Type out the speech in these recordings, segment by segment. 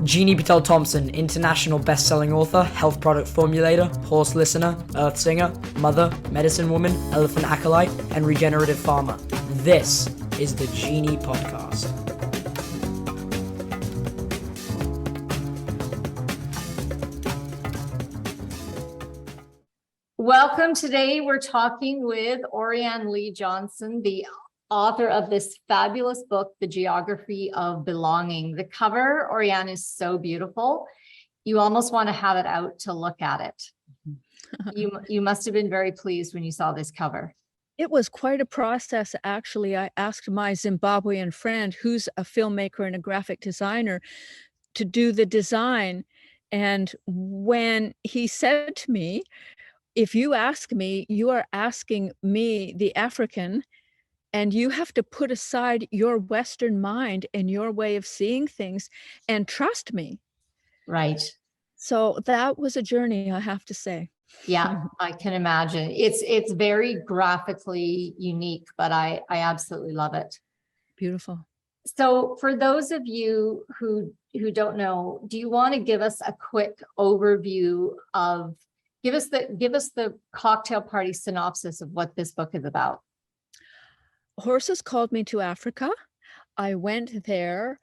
JINI Thompson, international best-selling author, health product formulator, horse listener, earth singer, mother, medicine woman, elephant acolyte, and regenerative farmer. This is the JINI Podcast. Welcome. Today we're talking with Oriane Lee Johnston, the author of this fabulous book, The Geography of Belonging. The cover, Oriane, is so beautiful. You almost want to have it out to look at it. You must have been very pleased when you saw this cover. It was quite a process, actually. I asked my Zimbabwean friend, who's a filmmaker and a graphic designer, to do the design. And when he said to me, if you ask me, you are asking me, the African, and you have to put aside your Western mind and your way of seeing things and trust me. Right. So that was a journey, I have to say. Yeah, I can imagine. It's very graphically unique, but I absolutely love it. Beautiful. So for those of you who don't know, do you want to give us a quick overview of Give us the cocktail party synopsis of what this book is about. Horses called me to Africa. I went there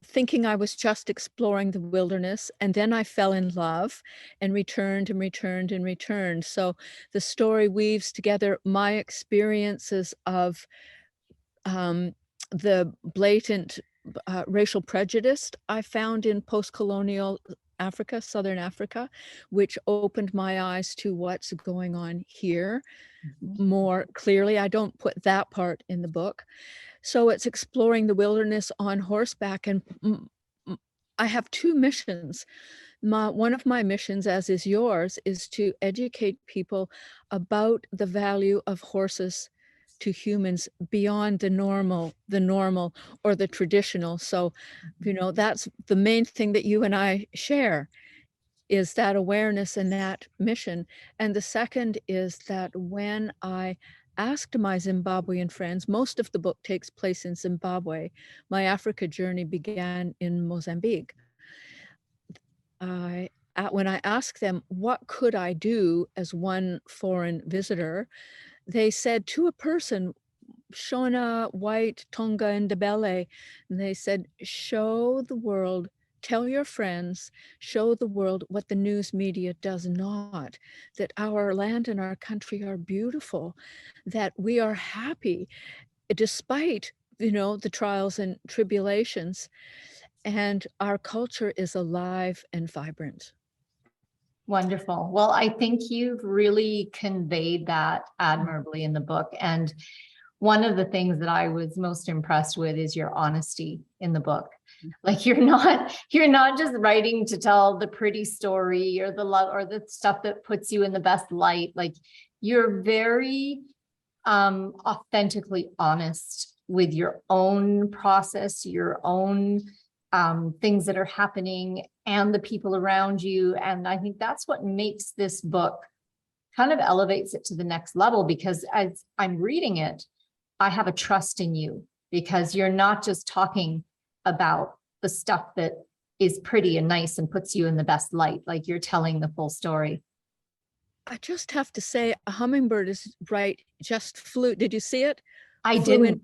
thinking I was just exploring the wilderness, and then I fell in love and returned and returned and returned. So the story weaves together my experiences of the blatant racial prejudice I found in post-colonial Africa, Southern Africa, which opened my eyes to what's going on here more clearly. I don't put that part in the book. So it's exploring the wilderness on horseback. And I have two missions. One of my missions, as is yours, is to educate people about the value of horses to humans beyond the normal or the traditional. So, that's the main thing that you and I share, is that awareness and that mission. And the second is that when I asked my Zimbabwean friends, most of the book takes place in Zimbabwe. My Africa journey began in Mozambique. When I asked them, what could I do as one foreign visitor? They said to a person, Shona, White, Tonga, and Ndebele, and they said, show the world, tell your friends, show the world what the news media does not, that our land and our country are beautiful, that we are happy despite, the trials and tribulations, and our culture is alive and vibrant. Wonderful. Well, I think you've really conveyed that admirably in the book. And one of the things that I was most impressed with is your honesty in the book. Like you're not just writing to tell the pretty story or the love or the stuff that puts you in the best light. Like you're very authentically honest with your own process, your own things that are happening and the people around you. And I think that's what makes this book kind of elevates it to the next level, because as I'm reading it, I have a trust in you, because you're not just talking about the stuff that is pretty and nice and puts you in the best light, like you're telling the full story. I just have to say, a hummingbird is right, just flew. Did you see it? I didn't.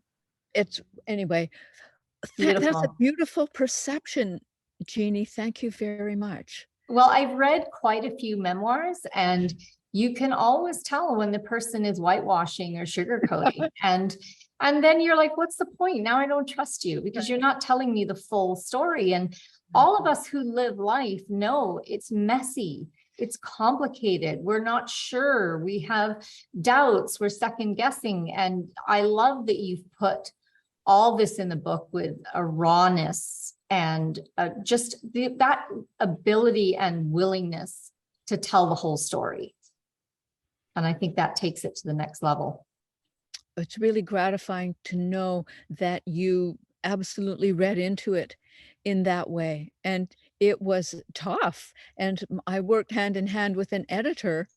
Anyway. That's a beautiful perception, Jeannie. Thank you very much. Well, I've read quite a few memoirs, and you can always tell when the person is whitewashing or sugarcoating. and then you're like, what's the point? Now I don't trust you, because you're not telling me the full story. And all of us who live life know it's messy. It's complicated. We're not sure. We have doubts. We're second guessing. And I love that you've put all this in the book with a rawness and just that ability and willingness to tell the whole story. And I think that takes it to the next level. It's really gratifying to know that you absolutely read into it in that way. And it was tough. And I worked hand in hand with an editor,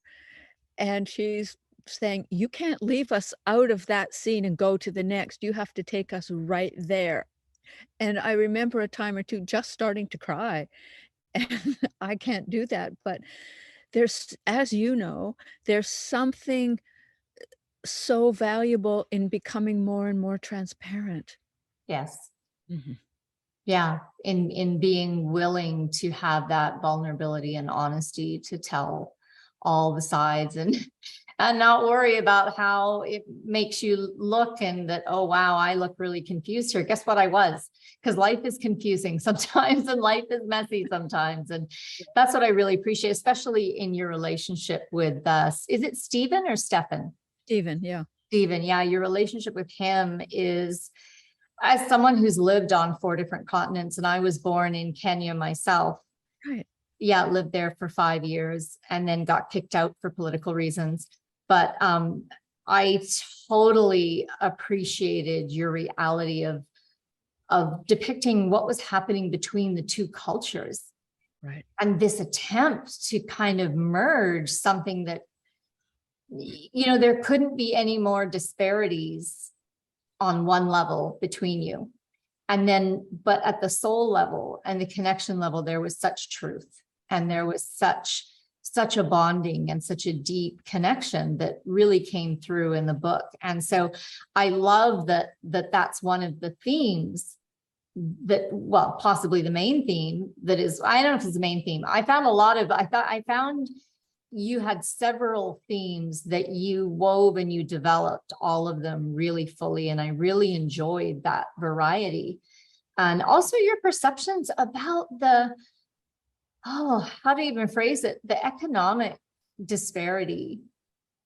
and she's saying, you can't leave us out of that scene and go to the next. You have to take us right there. And I remember a time or two just starting to cry. And I can't do that. But there's, as you know, there's something so valuable in becoming more and more transparent. Yes. Mhm. Yeah. In being willing to have that vulnerability and honesty to tell all the sides and not worry about how it makes you look and that, oh, wow, I look really confused here. Guess what? I was, because life is confusing sometimes and life is messy sometimes. And that's what I really appreciate, especially in your relationship with us. Is it Stephen or Stefan? Stephen, yeah. Stephen, yeah, your relationship with him is, as someone who's lived on 4 different continents, and I was born in Kenya myself. Right. Yeah, lived there for 5 years and then got kicked out for political reasons. But I totally appreciated your reality of depicting what was happening between the 2 cultures. Right. And this attempt to kind of merge something that, you know, there couldn't be any more disparities on one level between you. And then, but at the soul level and the connection level, there was such truth and there was such a bonding and such a deep connection that really came through in the book. And so I love that's one of the themes that, well, possibly the main theme that is, I don't know if it's the main theme. I found you had several themes that you wove and you developed all of them really fully. And I really enjoyed that variety. And also your perceptions about how to even phrase it, the economic disparity,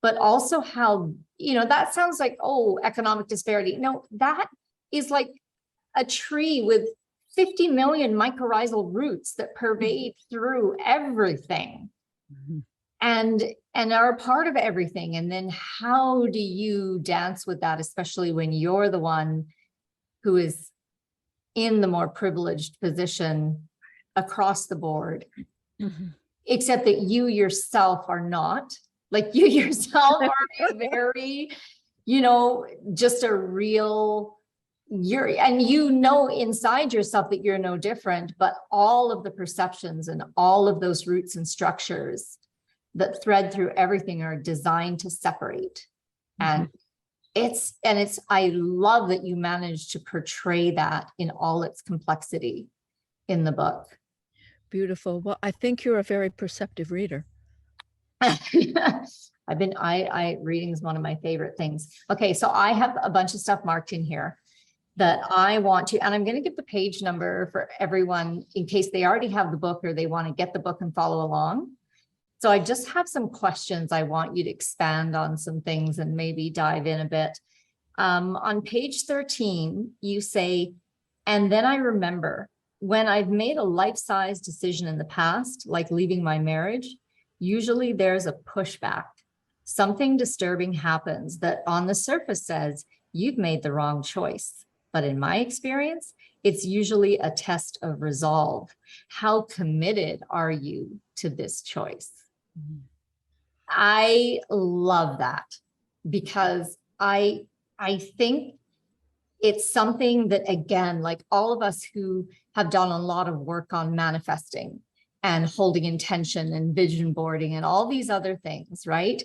but also how, you know, that sounds like, oh, economic disparity. No, that is like a tree with 50 million mycorrhizal roots that pervade through everything. Mm-hmm. And are a part of everything. And then how do you dance with that, especially when you're the one who is in the more privileged position across the board, mm-hmm. except that you yourself are not, like you yourself are very, you know, just a real, and you know inside yourself that you're no different, but all of the perceptions and all of those roots and structures that thread through everything are designed to separate. Mm-hmm. And I love that you managed to portray that in all its complexity in the book. Beautiful. Well, I think you're a very perceptive reader. Reading is one of my favorite things. Okay. So I have a bunch of stuff marked in here that I want to, and I'm going to give the page number for everyone in case they already have the book or they want to get the book and follow along. So I just have some questions. I want you to expand on some things and maybe dive in a bit. On page 13, you say, and then I remember when I've made a life-size decision in the past, like leaving my marriage, usually there's a pushback. Something disturbing happens that on the surface says, you've made the wrong choice. But in my experience, it's usually a test of resolve. How committed are you to this choice? I love that because I think it's something that, again, like all of us who have done a lot of work on manifesting and holding intention and vision boarding and all these other things, right?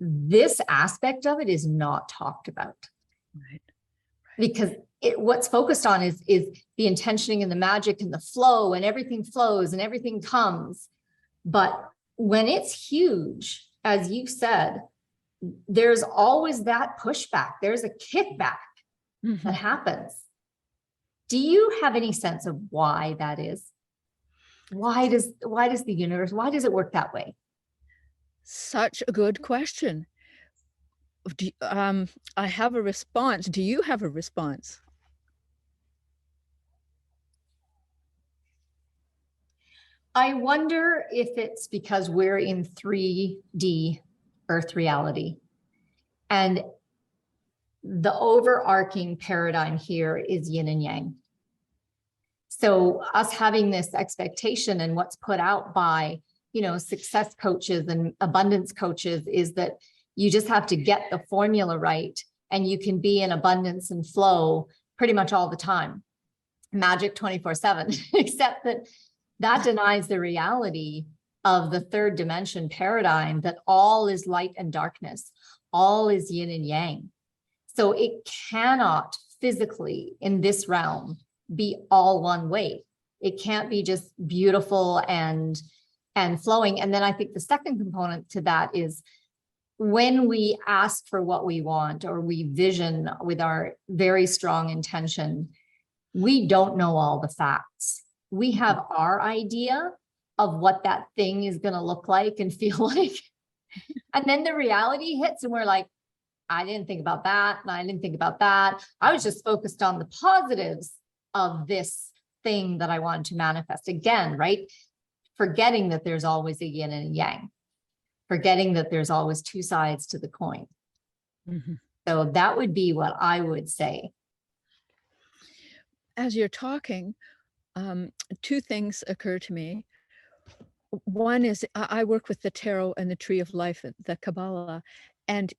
This aspect of it is not talked about. Right. Because what's focused on is the intentioning and the magic and the flow and everything flows and everything comes. But when it's huge, as you said, there's always that pushback. There's a kickback mm-hmm. that happens. Do you have any sense of why that is? Why does the universe, why does it work that way? Such a good question. I have a response. Do you have a response? I wonder if it's because we're in 3D Earth reality. And the overarching paradigm here is yin and yang. So us having this expectation and what's put out by, you know, success coaches and abundance coaches is that you just have to get the formula right and you can be in abundance and flow pretty much all the time. magic 24/7, except that denies the reality of the third dimension paradigm, that all is light and darkness, all is yin and yang. So it cannot physically in this realm be all one way. It can't be just beautiful and flowing. And then I think the second component to that is when we ask for what we want, or we vision with our very strong intention, we don't know all the facts. We have our idea of what that thing is going to look like and feel like. And then the reality hits and we're like, I didn't think about that. And I didn't think about that. I was just focused on the positives of this thing that I wanted to manifest. Again, right? Forgetting that there's always a yin and a yang. Forgetting that there's always two sides to the coin. Mm-hmm. So that would be what I would say. As you're talking, two things occur to me. One is I work with the tarot and the tree of life, the Kabbalah, and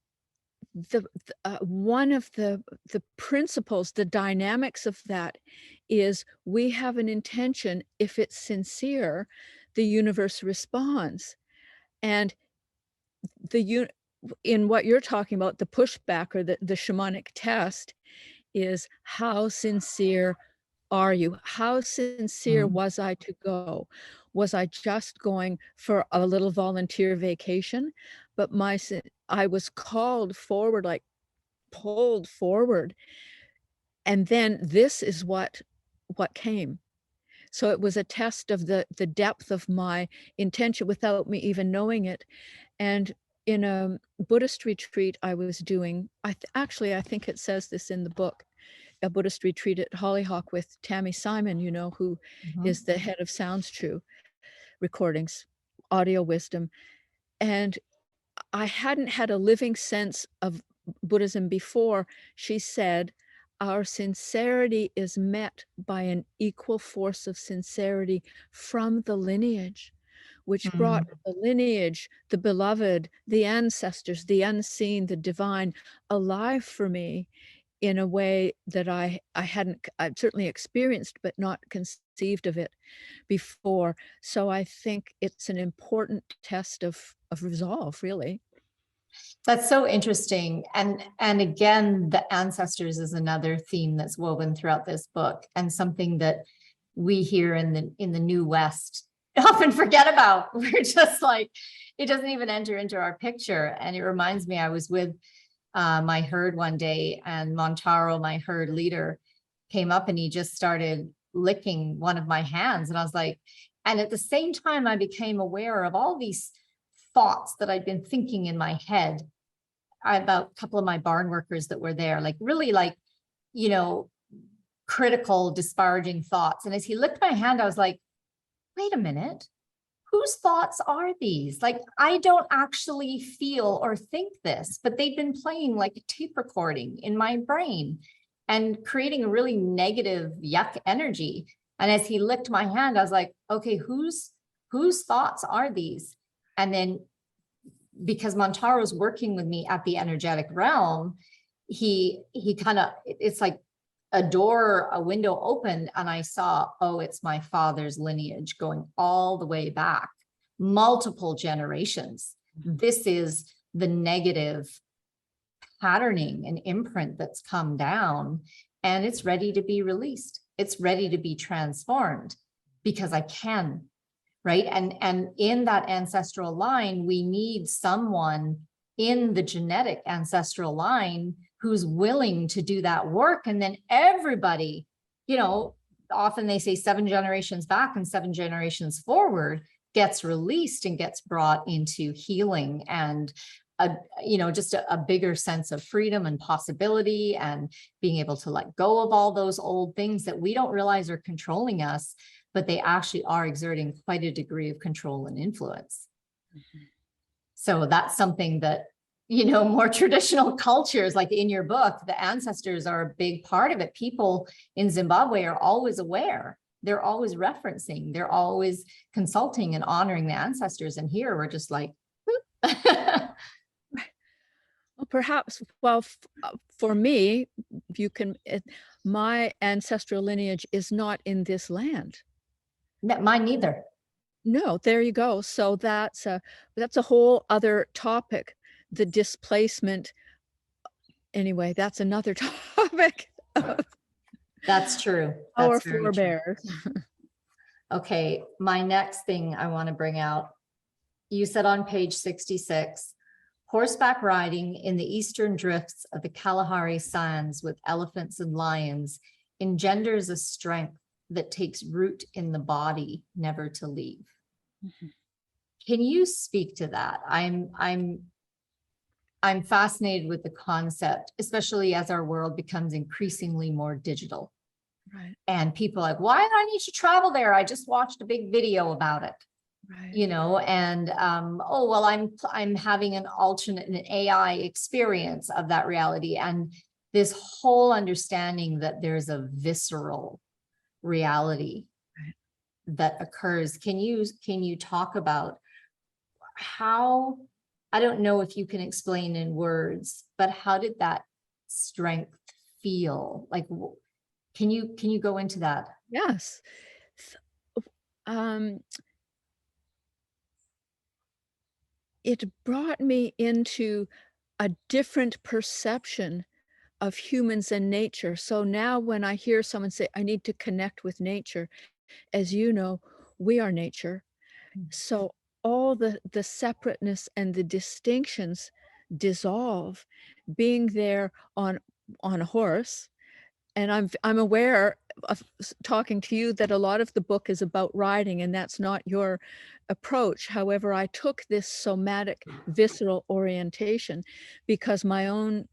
one of the principles, the dynamics of that is we have an intention. If it's sincere, the universe responds. And in what you're talking about, the pushback or the shamanic test is, how sincere are you? How sincere was I to go? Was I just going for a little volunteer vacation? But I was called forward, like pulled forward. And then this is what came. So it was a test of the depth of my intention without me even knowing it. And in a Buddhist retreat I was doing, I think it says this in the book, a Buddhist retreat at Hollyhock with Tammy Simon, who is the head of Sounds True Recordings, Audio Wisdom. And I hadn't had a living sense of Buddhism before. She said, our sincerity is met by an equal force of sincerity from the lineage, which brought the lineage, the beloved, the ancestors, the unseen, the divine alive for me in a way that I'd certainly experienced, but not conceived of it before. So I think it's an important test of resolve, really. That's so interesting. And again, the ancestors is another theme that's woven throughout this book, and something that we here in the New West often forget about. We're just like, it doesn't even enter into our picture. And it reminds me, I was with my herd one day, and Montaro, my herd leader, came up and he just started licking one of my hands. And I was like, and at the same time, I became aware of all these thoughts that I'd been thinking in my head about a couple of my barn workers that were there, like really like, critical, disparaging thoughts. And as he licked my hand, I was like, wait a minute, whose thoughts are these? Like, I don't actually feel or think this, but they've been playing like a tape recording in my brain and creating a really negative yuck energy. And as he licked my hand, I was like, okay, whose thoughts are these? And then because Montaro's working with me at the energetic realm, he kind of, it's like a window opened, and I saw, oh, it's my father's lineage going all the way back, multiple generations. This is the negative patterning and imprint that's come down, and it's ready to be released. It's ready to be transformed because I can. Right. And in that ancestral line, we need someone in the genetic ancestral line who's willing to do that work. And then everybody, often they say 7 generations back and 7 generations forward gets released and gets brought into healing and just a bigger sense of freedom and possibility, and being able to let go of all those old things that we don't realize are controlling us, but they actually are exerting quite a degree of control and influence. So that's something that, more traditional cultures, like in your book, the ancestors are a big part of it. People in Zimbabwe are always aware. They're always referencing. They're always consulting and honoring the ancestors. And here we're just like, Well, perhaps, for me, my ancestral lineage is not in this land. Mine neither. No, there you go. So that's a whole other topic, the displacement. Anyway, that's another topic. That's true. Our That's very true. forebears. Okay, my next thing I want to bring out, you said on page 66, horseback riding in the eastern drifts of the Kalahari sands with elephants and lions engenders a strength that takes root in the body, never to leave. Mm-hmm. Can you speak to that? I'm fascinated with the concept, especially as our world becomes increasingly more digital. Right. And people are like, why do I need to travel there? I just watched a big video about it. Right. You know, and oh, well, I'm having an alternate, an AI experience of that reality. And this whole understanding that there's a visceral reality that occurs. Can you talk about how, I don't know if you can explain in words, but how did that strength feel? Like, can you go into that? Yes. It brought me into a different perception of humans and nature. So now when I hear someone say, I need to connect with nature, as you know, we are nature. So all the separateness and the distinctions dissolve. Being there on a horse, and I'm aware of talking to you that a lot of the book is about riding, and that's not your approach. However, I took this somatic, visceral orientation because my own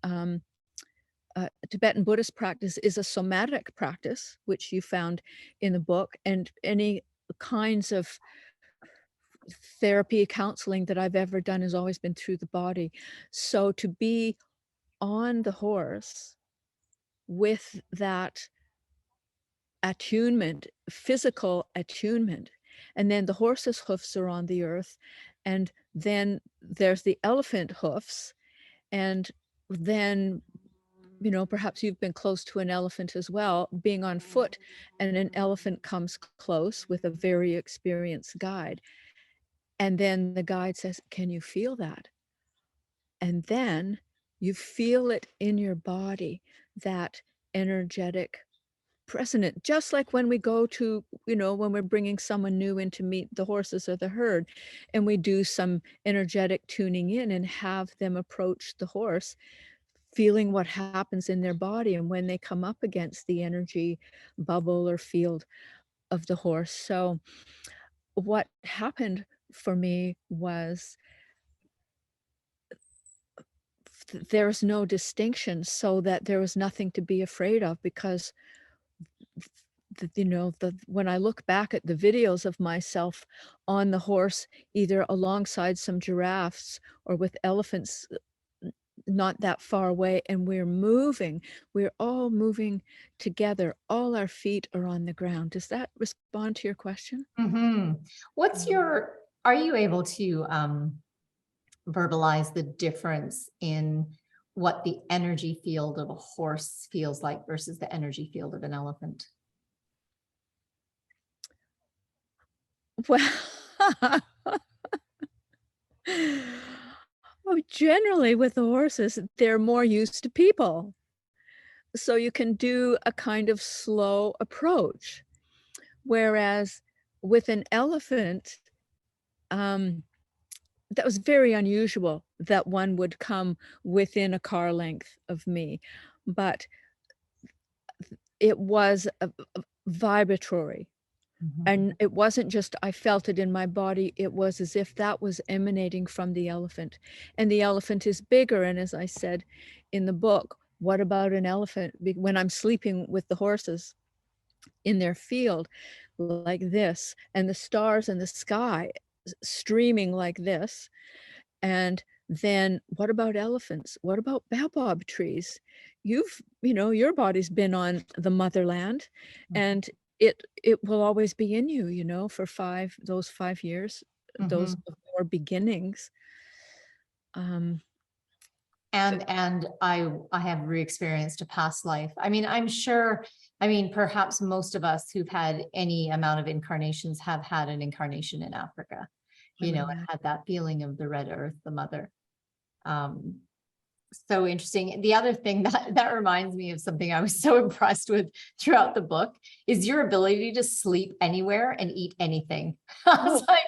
Tibetan Buddhist practice is a somatic practice, which you found in the book, and any kinds of therapy, counseling that I've ever done has always been through the body. So to be on the horse with that attunement, physical attunement, and then the horse's hoofs are on the earth, and then there's the elephant hoofs, and then, you know, perhaps you've been close to an elephant as well, being on foot, and an elephant comes close with a very experienced guide. And then the guide says, can you feel that? And then you feel it in your body, that energetic precedent, just like when we go to, you know, when we're bringing someone new in to meet the horses or the herd, and we do some energetic tuning in and have them approach the horse, feeling what happens in their body and when they come up against the energy bubble or field of the horse. So what happened for me was there's no distinction, so that there was nothing to be afraid of, because you know, when I look back at the videos of myself on the horse, either alongside some giraffes or with elephants not that far away, and we're all moving together, all our feet are on the ground. Does that respond to your question? Mm-hmm. Are you able to verbalize the difference in what the energy field of a horse feels like versus the energy field of an elephant? Well, well, generally with the horses, they're more used to people. So you can do a kind of slow approach. Whereas with an elephant, that was very unusual that one would come within a car length of me. But it was a vibratory. Mm-hmm. And it wasn't just, I felt it in my body. It was as if that was emanating from the elephant. And the elephant is bigger. And as I said in the book, what about an elephant? When I'm sleeping with the horses in their field like this, and the stars in the sky streaming like this. And then what about elephants? What about baobab trees? You know, your body's been on the motherland, and it will always be in you, you know, for those 5 years, those before beginnings. And I have re-experienced a past life. I mean, perhaps most of us who've had any amount of incarnations have had an incarnation in Africa, and had that feeling of the red earth, the mother. So interesting. The other thing that reminds me of something I was so impressed with throughout the book is your ability to sleep anywhere and eat anything. I was like,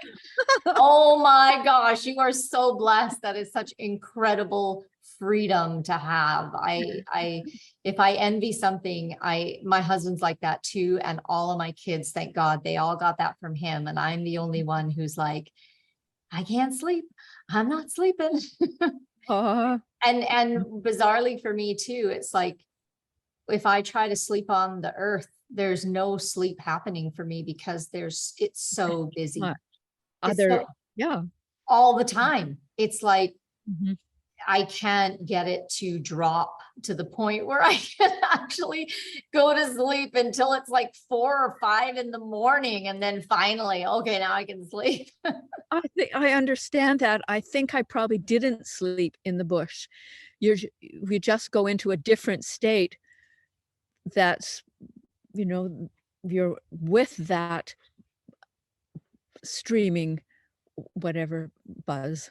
oh my gosh, you are so blessed. That is such incredible freedom to have. If I envy something, my husband's like that too. And all of my kids, thank God, they all got that from him. And I'm the only one who's like, I can't sleep. I'm not sleeping. And bizarrely for me too, it's like, if I try to sleep on the earth, there's no sleep happening for me because it's so busy. All the time. It's like, I can't get it to drop to the point where I can actually go to sleep until it's like 4 or 5 in the morning. And then finally, okay, now I can sleep. I understand that. I think I probably didn't sleep in the bush. We just go into a different state. That's, you're with that streaming, whatever buzz.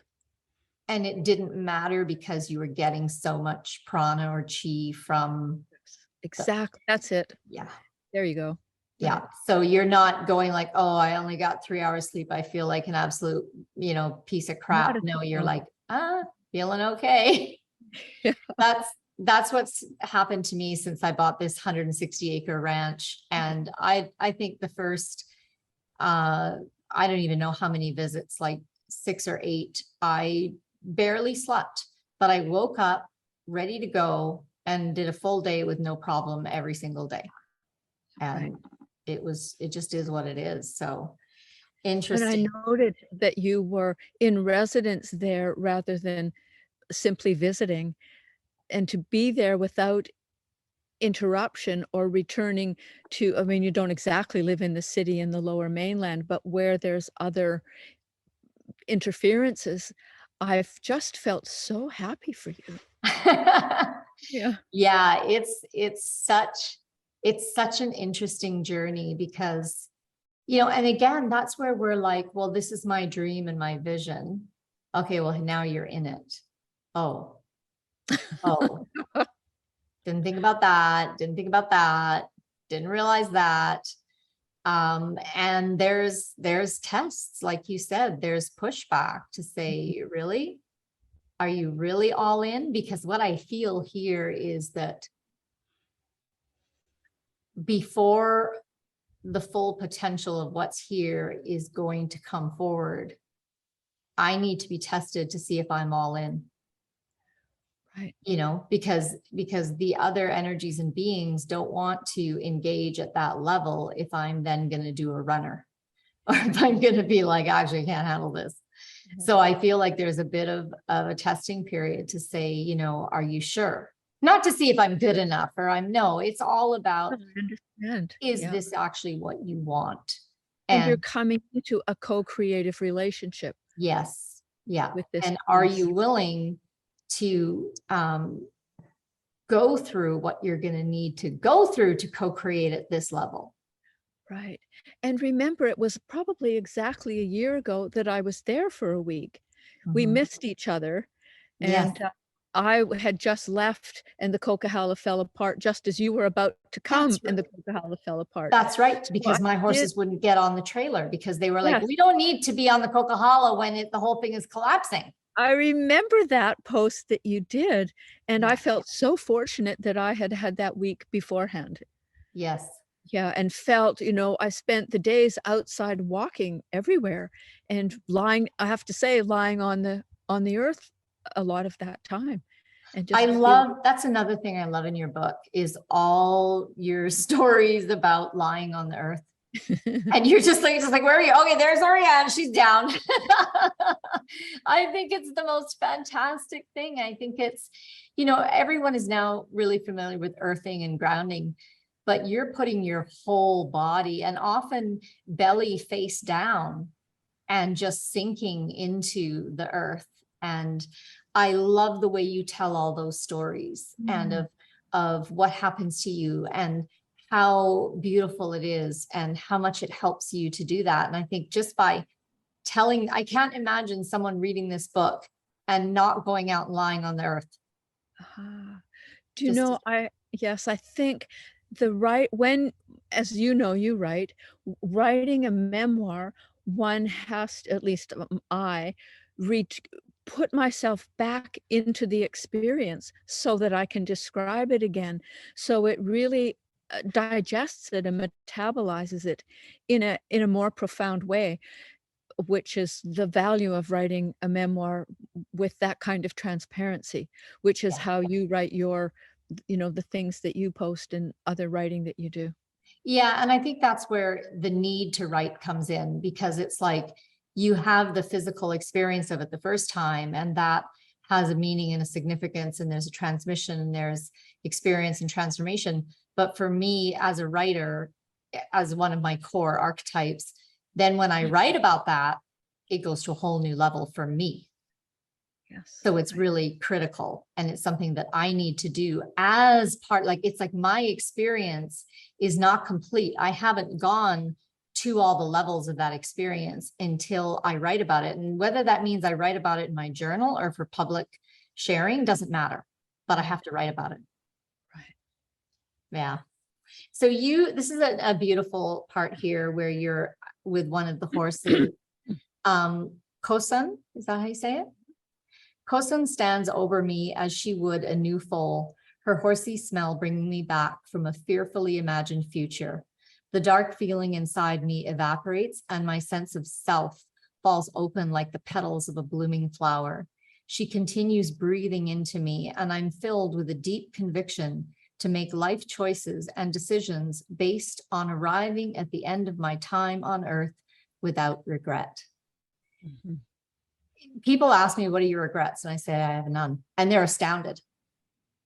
And it didn't matter because you were getting so much prana or chi from. Exactly. That's it. Yeah. There you go. Yeah. So you're not going like, oh, I only got 3 hours sleep. I feel like an absolute, piece of crap. No, you're like, feeling okay. That's what's happened to me since I bought this 160-acre ranch. And I think the first, I don't even know how many visits, like 6 or 8, I barely slept, but I woke up ready to go and did a full day with no problem every single day. And it just is what it is. So interesting. And I noted that you were in residence there rather than simply visiting, and to be there without interruption or returning to, you don't exactly live in the city in the lower mainland, but where there's other interferences. I've just felt so happy for you. Yeah, it's such an interesting journey because, and again, that's where we're like, well, this is my dream and my vision. Okay, well, now you're in it. Oh, didn't think about that. Didn't realize that. And there's tests, like you said, there's pushback to say, really? Are you really all in? Because what I feel here is that before the full potential of what's here is going to come forward, I need to be tested to see if I'm all in. Right. Because the other energies and beings don't want to engage at that level if I'm then going to do a runner, or if I'm going to be like, actually, I can't handle this. So I feel like there's a bit of a testing period to say, are you sure? Not to see if I'm good enough no, it's all about, is this actually what you want? And you're coming into a co-creative relationship. Yes. Yeah. With this. And are you willing to go through what you're going to need to go through to co-create at this level? Right. And remember, it was probably exactly a year ago that I was there for a week. We missed each other. And I had just left and the Coquihalla fell apart just as you were about to come. And the Coquihalla fell apart. That's right. Because my horses wouldn't get on the trailer because they were like, we don't need to be on the Coquihalla when the whole thing is collapsing. I remember that post that you did, and I felt so fortunate that I had had that week beforehand. Yes. Yeah, and felt, I spent the days outside walking everywhere and lying on the earth a lot of that time. And just that's another thing I love in your book is all your stories about lying on the earth. And you're just like, where are you? Okay, there's Oriane. She's down. I think it's the most fantastic thing. I think it's, everyone is now really familiar with earthing and grounding, but you're putting your whole body and often belly face down and just sinking into the earth And I love the way you tell all those stories and of what happens to you and how beautiful it is and how much it helps you to do that. And I think just by telling, I can't imagine someone reading this book and not going out and lying on the earth. Do you know, yes, I think when, as you know, you write, writing a memoir, one has to, at least I, put myself back into the experience so that I can describe it again. So it really digests it and metabolizes it in a more profound way, which is the value of writing a memoir with that kind of transparency, which is how you write your, the things that you post and other writing that you do. Yeah. And I think that's where the need to write comes in, because it's like you have the physical experience of it the first time, and that has a meaning and a significance, and there's a transmission and there's experience and transformation. But for me as a writer, as one of my core archetypes, then when I write about that, it goes to a whole new level for me. Yes. So it's really critical, and it's something that I need to do as part, like, it's like my experience is not complete. I haven't gone to all the levels of that experience until I write about it. And whether that means I write about it in my journal or for public sharing, doesn't matter, but I have to write about it. Right. Yeah. So this is a beautiful part here where you're with one of the horses. Kosun, is that how you say it? Kosun stands over me as she would a new foal, her horsey smell bringing me back from a fearfully imagined future. The dark feeling inside me evaporates, and my sense of self falls open like the petals of a blooming flower. She continues breathing into me, and I'm filled with a deep conviction to make life choices and decisions based on arriving at the end of my time on earth without regret. Mm-hmm. People ask me, what are your regrets? And I say, I have none. And they're astounded,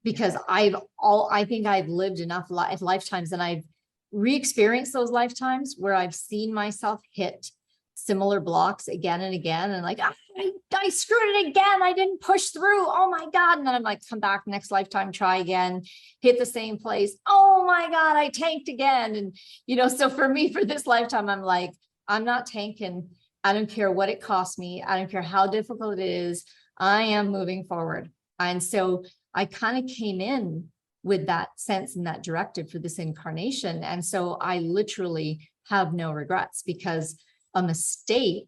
because I think I've lived enough lifetimes, and I've re-experienced those lifetimes where I've seen myself hit similar blocks again and again. And like, I screwed it again. I didn't push through. Oh my God. And then I'm like, come back next lifetime, try again, hit the same place. Oh my God, I tanked again. And, so for me, for this lifetime, I'm like, I'm not tanking. I don't care what it costs me. I don't care how difficult it is. I am moving forward. And so I kind of came in with that sense and that directive for this incarnation. And so I literally have no regrets, because a mistake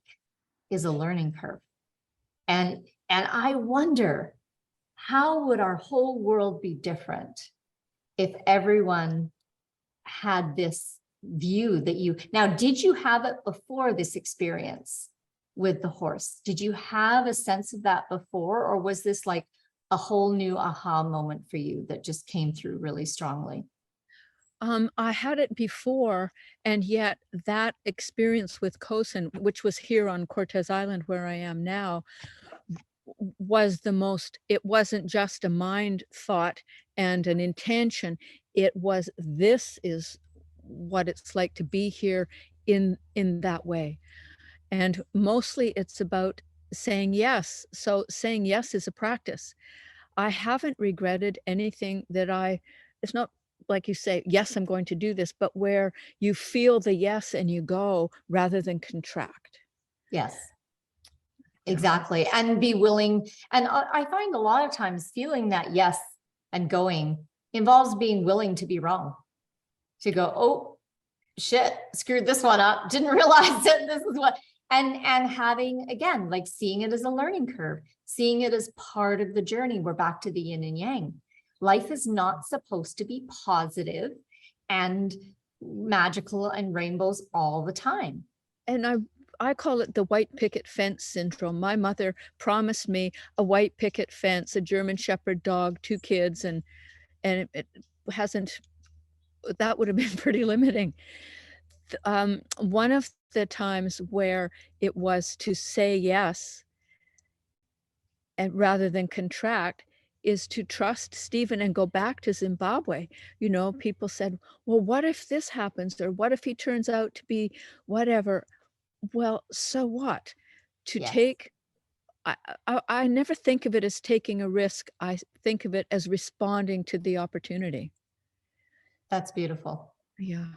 is a learning curve. And I wonder, how would our whole world be different if everyone had this view that now, did you have it before this experience with the horse? Did you have a sense of that before, or was this like a whole new aha moment for you that just came through really strongly? I had it before, and yet that experience with Kosun, which was here on Cortez Island where I am now, was it wasn't just a mind thought and an intention. It was, this is what it's like to be here in that way. And mostly it's about saying yes. So saying yes is a practice. I haven't regretted anything it's not like you say, yes, I'm going to do this, but where you feel the yes and you go rather than contract. Yes, exactly. And be willing. And I find a lot of times feeling that yes and going involves being willing to be wrong, to go, oh shit, screwed this one up, didn't realize it. This is what, and having, again, like seeing it as a learning curve, seeing it as part of the journey. We're back to the yin and yang. Life is not supposed to be positive and magical and rainbows all the time. And I call it the white picket fence syndrome. My mother promised me a white picket fence, a German Shepherd dog, 2 kids, and it hasn't. That would have been pretty limiting. One of the times where it was to say yes and rather than contract is to trust Stephen and go back to Zimbabwe. People said, well, what if this happens? Or what if he turns out to be whatever? Well, so what? To take I never think of it as taking a risk. I think of it as responding to the opportunity. That's beautiful. Yeah.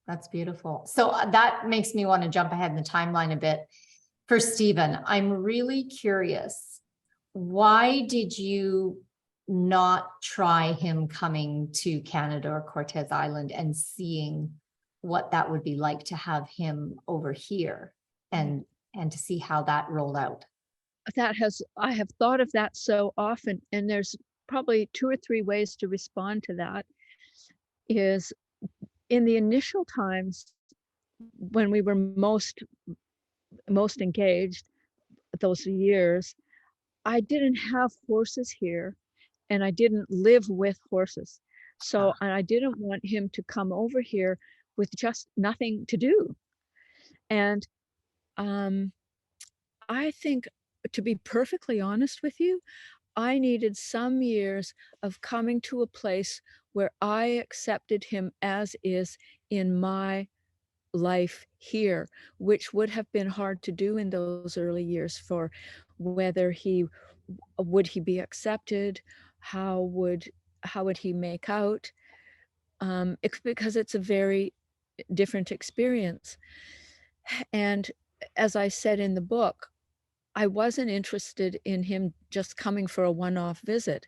That's beautiful. So that makes me want to jump ahead in the timeline a bit. For Stephen, I'm really curious. Why did you not try him coming to Canada or Cortes Island and seeing what that would be like to have him over here and to see how that rolled out? I have thought of that so often, and there's probably 2 or 3 ways to respond to that. Is in the initial times when we were most engaged, those years, I didn't have horses here, and I didn't live with horses. So, and I didn't want him to come over here with just nothing to do. And I think, to be perfectly honest with you, I needed some years of coming to a place where I accepted him as is in my life here, which would have been hard to do in those early years, for whether would he be accepted, how would he make out, because it's a very different experience. And as I said in the book, I wasn't interested in him just coming for a one-off visit.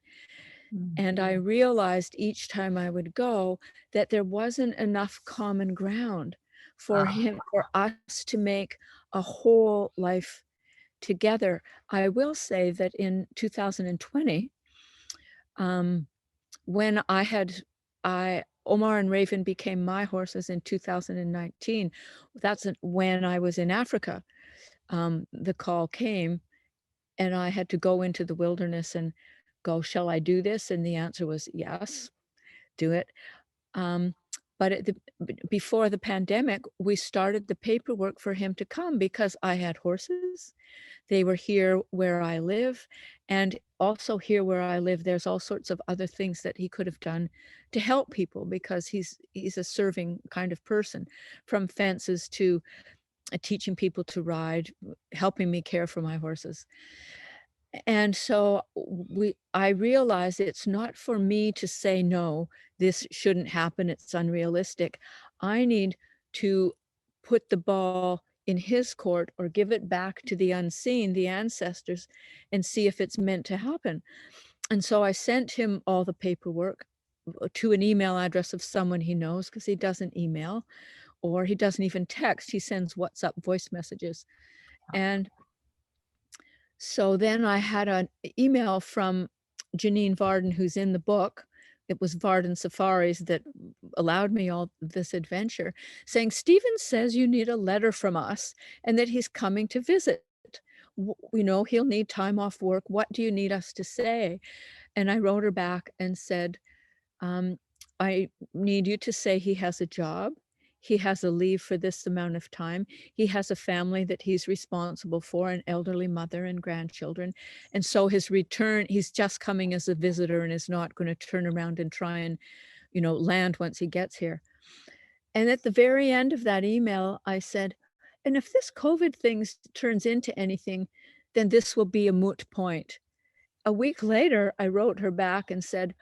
And I realized each time I would go that there wasn't enough common ground for us to make a whole life together. I will say that in 2020, when Omar and Raven became my horses in 2019, that's when I was in Africa. The call came, and I had to go into the wilderness and go, shall I do this? And the answer was yes, do it. But before the pandemic, we started the paperwork for him to come because I had horses. They were here where I live, and also here where I live, there's all sorts of other things that he could have done to help people, because he's a serving kind of person, from fences to teaching people to ride, helping me care for my horses. And so I realized it's not for me to say, no, this shouldn't happen, it's unrealistic. I need to put the ball in his court, or give it back to the unseen, the ancestors, and see if it's meant to happen. And so I sent him all the paperwork to an email address of someone he knows, because he doesn't email, or he doesn't even text. He sends WhatsApp voice messages. And so then I had an email from Janine Varden, who's in the book. It was Varden Safaris that allowed me all this adventure, saying, Stephen says you need a letter from us and that he's coming to visit. He'll need time off work. What do you need us to say? And I wrote her back and said, I need you to say he has a job. He has a leave for this amount of time. He has a family that he's responsible for, an elderly mother and grandchildren. And so his return, he's just coming as a visitor and is not going to turn around and try and, land once he gets here. And at the very end of that email, I said, and if this COVID thing turns into anything, then this will be a moot point. A week later, I wrote her back and said,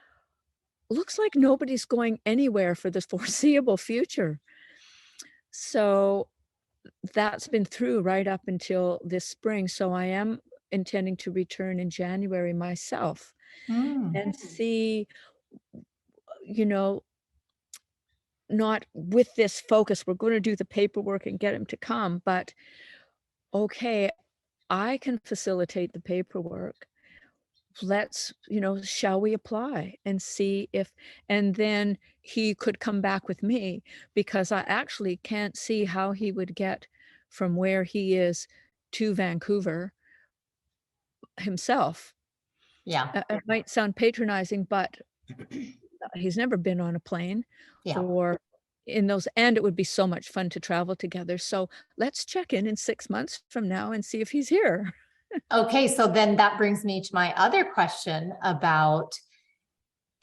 looks like nobody's going anywhere for the foreseeable future. So that's been through right up until this spring. So I am intending to return in January myself and see, not with this focus, we're going to do the paperwork and get him to come, but okay, I can facilitate the paperwork. Let's, shall we apply and see if, and then he could come back with me, because I actually can't see how he would get from where he is to Vancouver himself. Yeah. It might sound patronizing, but he's never been on a plane or in those, and it would be so much fun to travel together. So let's check in 6 months from now and see if he's here. Okay, so then that brings me to my other question about,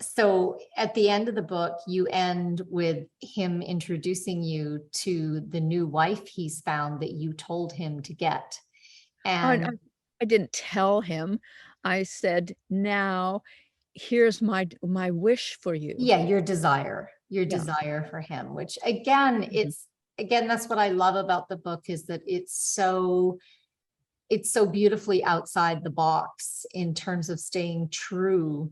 so at the end of the book, you end with him introducing you to the new wife he's found that you told him to get. And I didn't tell him. I said, now here's my wish for you. Yeah, your desire Yeah. for him, which again, that's what I love about the book, is that it's so beautifully outside the box in terms of staying true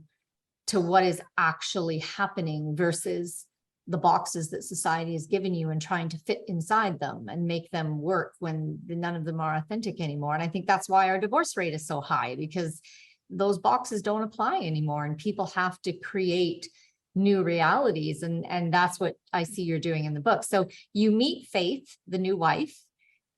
to what is actually happening versus the boxes that society has given you and trying to fit inside them and make them work when none of them are authentic anymore. And I think that's why our divorce rate is so high, because those boxes don't apply anymore and people have to create new realities. And that's what I see you're doing in the book. So you meet Faith, the new wife,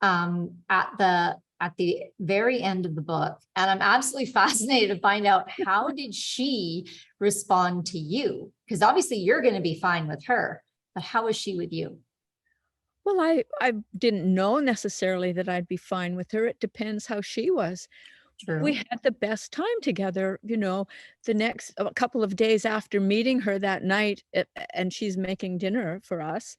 at the very end of the book. And I'm absolutely fascinated to find out, how did she respond to you? Because obviously you're going to be fine with her, but how was she with you? Well, I didn't know necessarily that I'd be fine with her. It depends how she was. True. We had the best time together, the next a couple of days after meeting her that night, and she's making dinner for us.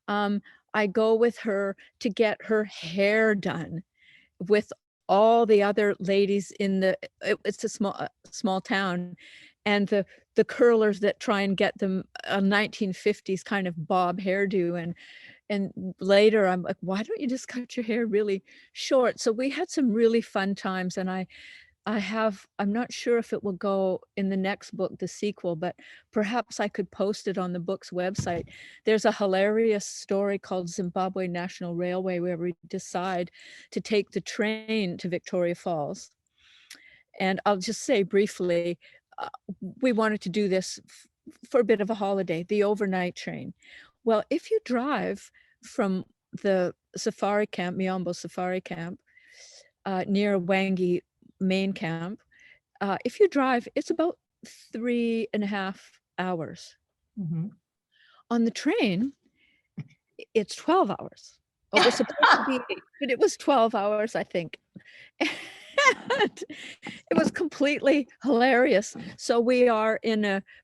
I go with her to get her hair done with all the other ladies it's a small town, and the curlers that try and get them a 1950s kind of bob hairdo. And later I'm like, why don't you just cut your hair really short? So we had some really fun times. And I'm not sure if it will go in the next book, the sequel, but perhaps I could post it on the book's website. There's a hilarious story called Zimbabwe National Railway, where we decide to take the train to Victoria Falls. And I'll just say briefly, we wanted to do this for a bit of a holiday, the overnight train. Well, if you drive from the safari camp, Miombo Safari Camp, near Wangi main camp, if you drive, it's about 3.5 hours. Mm-hmm. On the train, it's 12 hours. It was supposed to be, but it was 12 hours, I think. And it was completely hilarious. So we are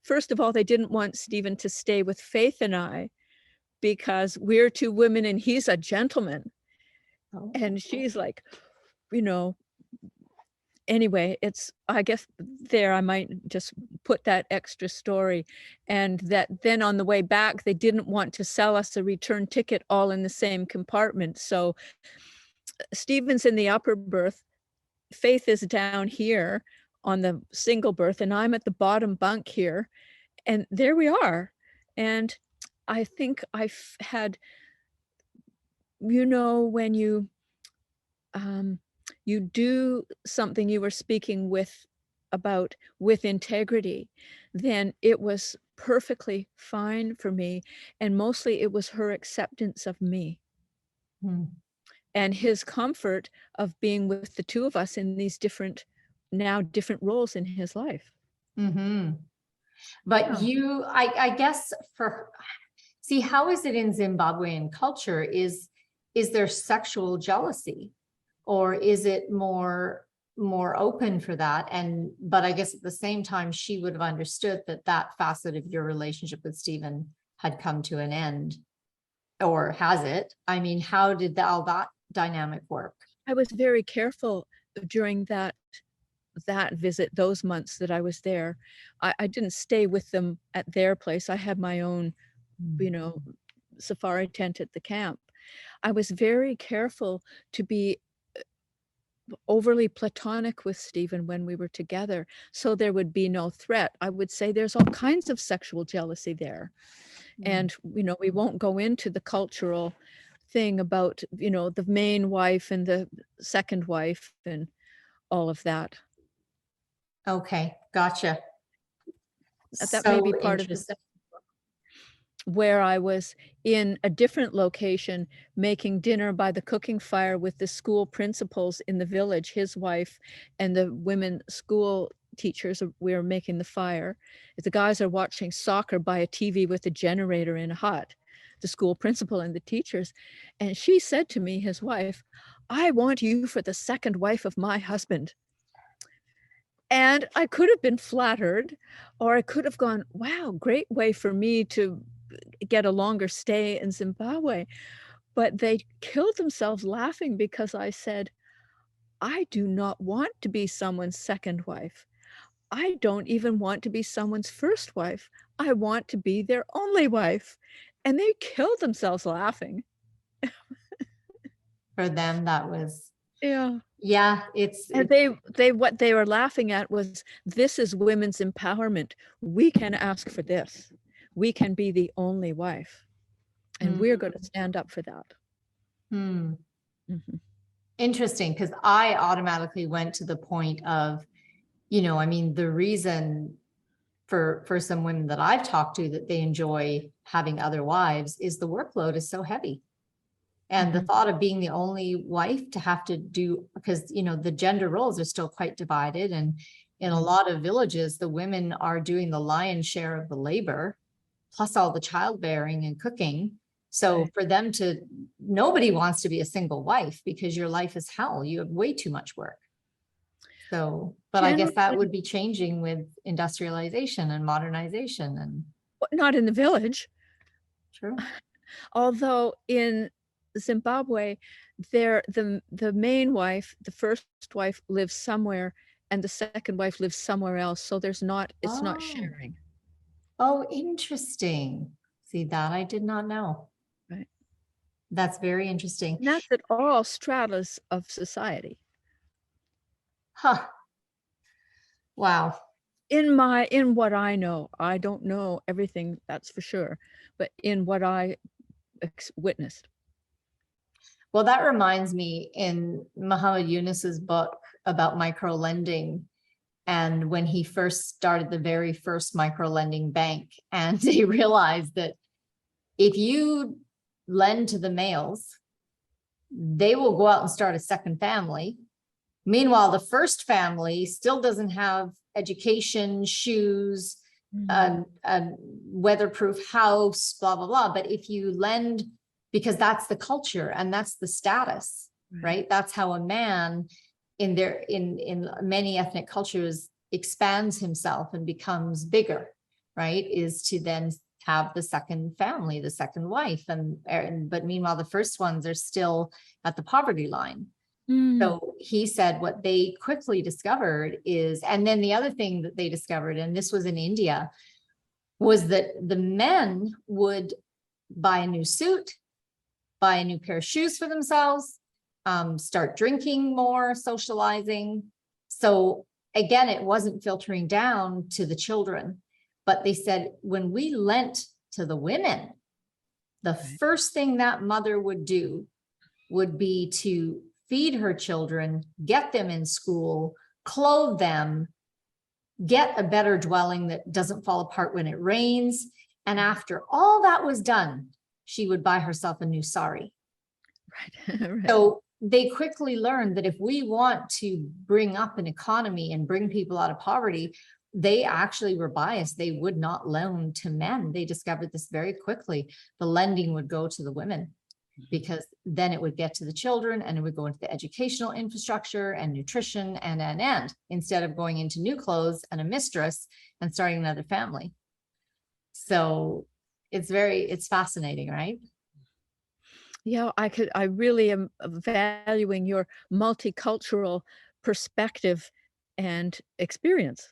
first of all, they didn't want Stephen to stay with Faith and I, because we're two women and he's a gentleman. Oh. And she's like, anyway, I guess there I might just put that extra story. And that then on the way back, they didn't want to sell us a return ticket all in the same compartment. So Stephen's in the upper berth, Faith is down here on the single berth, and I'm at the bottom bunk here. And there we are. And I think I've had, when you do something you were speaking about with integrity, then it was perfectly fine for me. And mostly it was her acceptance of me. And his comfort of being with the two of us in these different roles in his life. Mm-hmm. But Yeah. I guess see, how is it in Zimbabwean culture? Is there sexual jealousy, or is it more open for that? But I guess at the same time, she would have understood that facet of your relationship with Stephen had come to an end, or has it? I mean, how did all that dynamic work? I was very careful during that visit, those months that I was there. I didn't stay with them at their place. I had my own, safari tent at the camp. I was very careful to be overly platonic with Stephen when we were together, so there would be no threat. I would say there's all kinds of sexual jealousy there. And, we won't go into the cultural thing about, the main wife and the second wife and all of that. Okay, gotcha. That may be part of the where I was in a different location making dinner by the cooking fire with the school principals in the village, his wife and the women school teachers. We were making the fire. The guys are watching soccer by a TV with a generator in a hut, the school principal and the teachers. And she said to me, his wife, "I want you for the second wife of my husband." And I could have been flattered, or I could have gone, wow, great way for me to get a longer stay in Zimbabwe. But they killed themselves laughing because I said, I do not want to be someone's second wife. I don't even want to be someone's first wife. I want to be their only wife. And they killed themselves laughing. For them, that was, Yeah. yeah, And they what they were laughing at was, this is women's empowerment. We can ask for this. We can be the only wife. And we're going to stand up for that. Mhm. Interesting, because I automatically went to the point of, I mean, the reason for some women that I've talked to that they enjoy having other wives is the workload is so heavy. And the thought of being the only wife to have to do, because, the gender roles are still quite divided. And in a lot of villages, the women are doing the lion's share of the labor, plus all the childbearing and cooking. So Right. for them nobody wants to be a single wife because your life is hell. You have way too much work. So, but I guess that would be changing with industrialization and modernization and. Not in the village. True. Although in Zimbabwe, the main wife, the first wife lives somewhere and the second wife lives somewhere else. So it's not sharing. Oh, interesting. See, that I did not know. Right. That's very interesting. And that's at all stratas of society. Huh. Wow. In what I know, I don't know everything, that's for sure, but in what I witnessed. Well, that reminds me in Muhammad Yunus's book about microlending, and when he first started the very first microlending bank, and he realized that if you lend to the males, they will go out and start a second family. Meanwhile, the first family still doesn't have education, shoes, a weatherproof house, blah, blah, blah. But if you lend, because that's the culture and that's the status, right? That's how a man in many ethnic cultures expands himself and becomes bigger, right? Is to then have the second family, the second wife. But meanwhile, the first ones are still at the poverty line. So he said what they quickly discovered is, and then the other thing that they discovered, and this was in India, was that the men would buy a new suit, buy a new pair of shoes for themselves, start drinking more, socializing. So again, it wasn't filtering down to the children, but they said when we lent to the women, the first thing that mother would do would be to feed her children, get them in school, clothe them, get a better dwelling that doesn't fall apart when it rains. And after all that was done, she would buy herself a new sari. Right. So they quickly learned that if we want to bring up an economy and bring people out of poverty, they actually were biased. They would not loan to men. They discovered this very quickly. The lending would go to the women, because then it would get to the children and it would go into the educational infrastructure and nutrition and instead of going into new clothes and a mistress and starting another family. So it's fascinating, right? Yeah, I really am valuing your multicultural perspective and experience.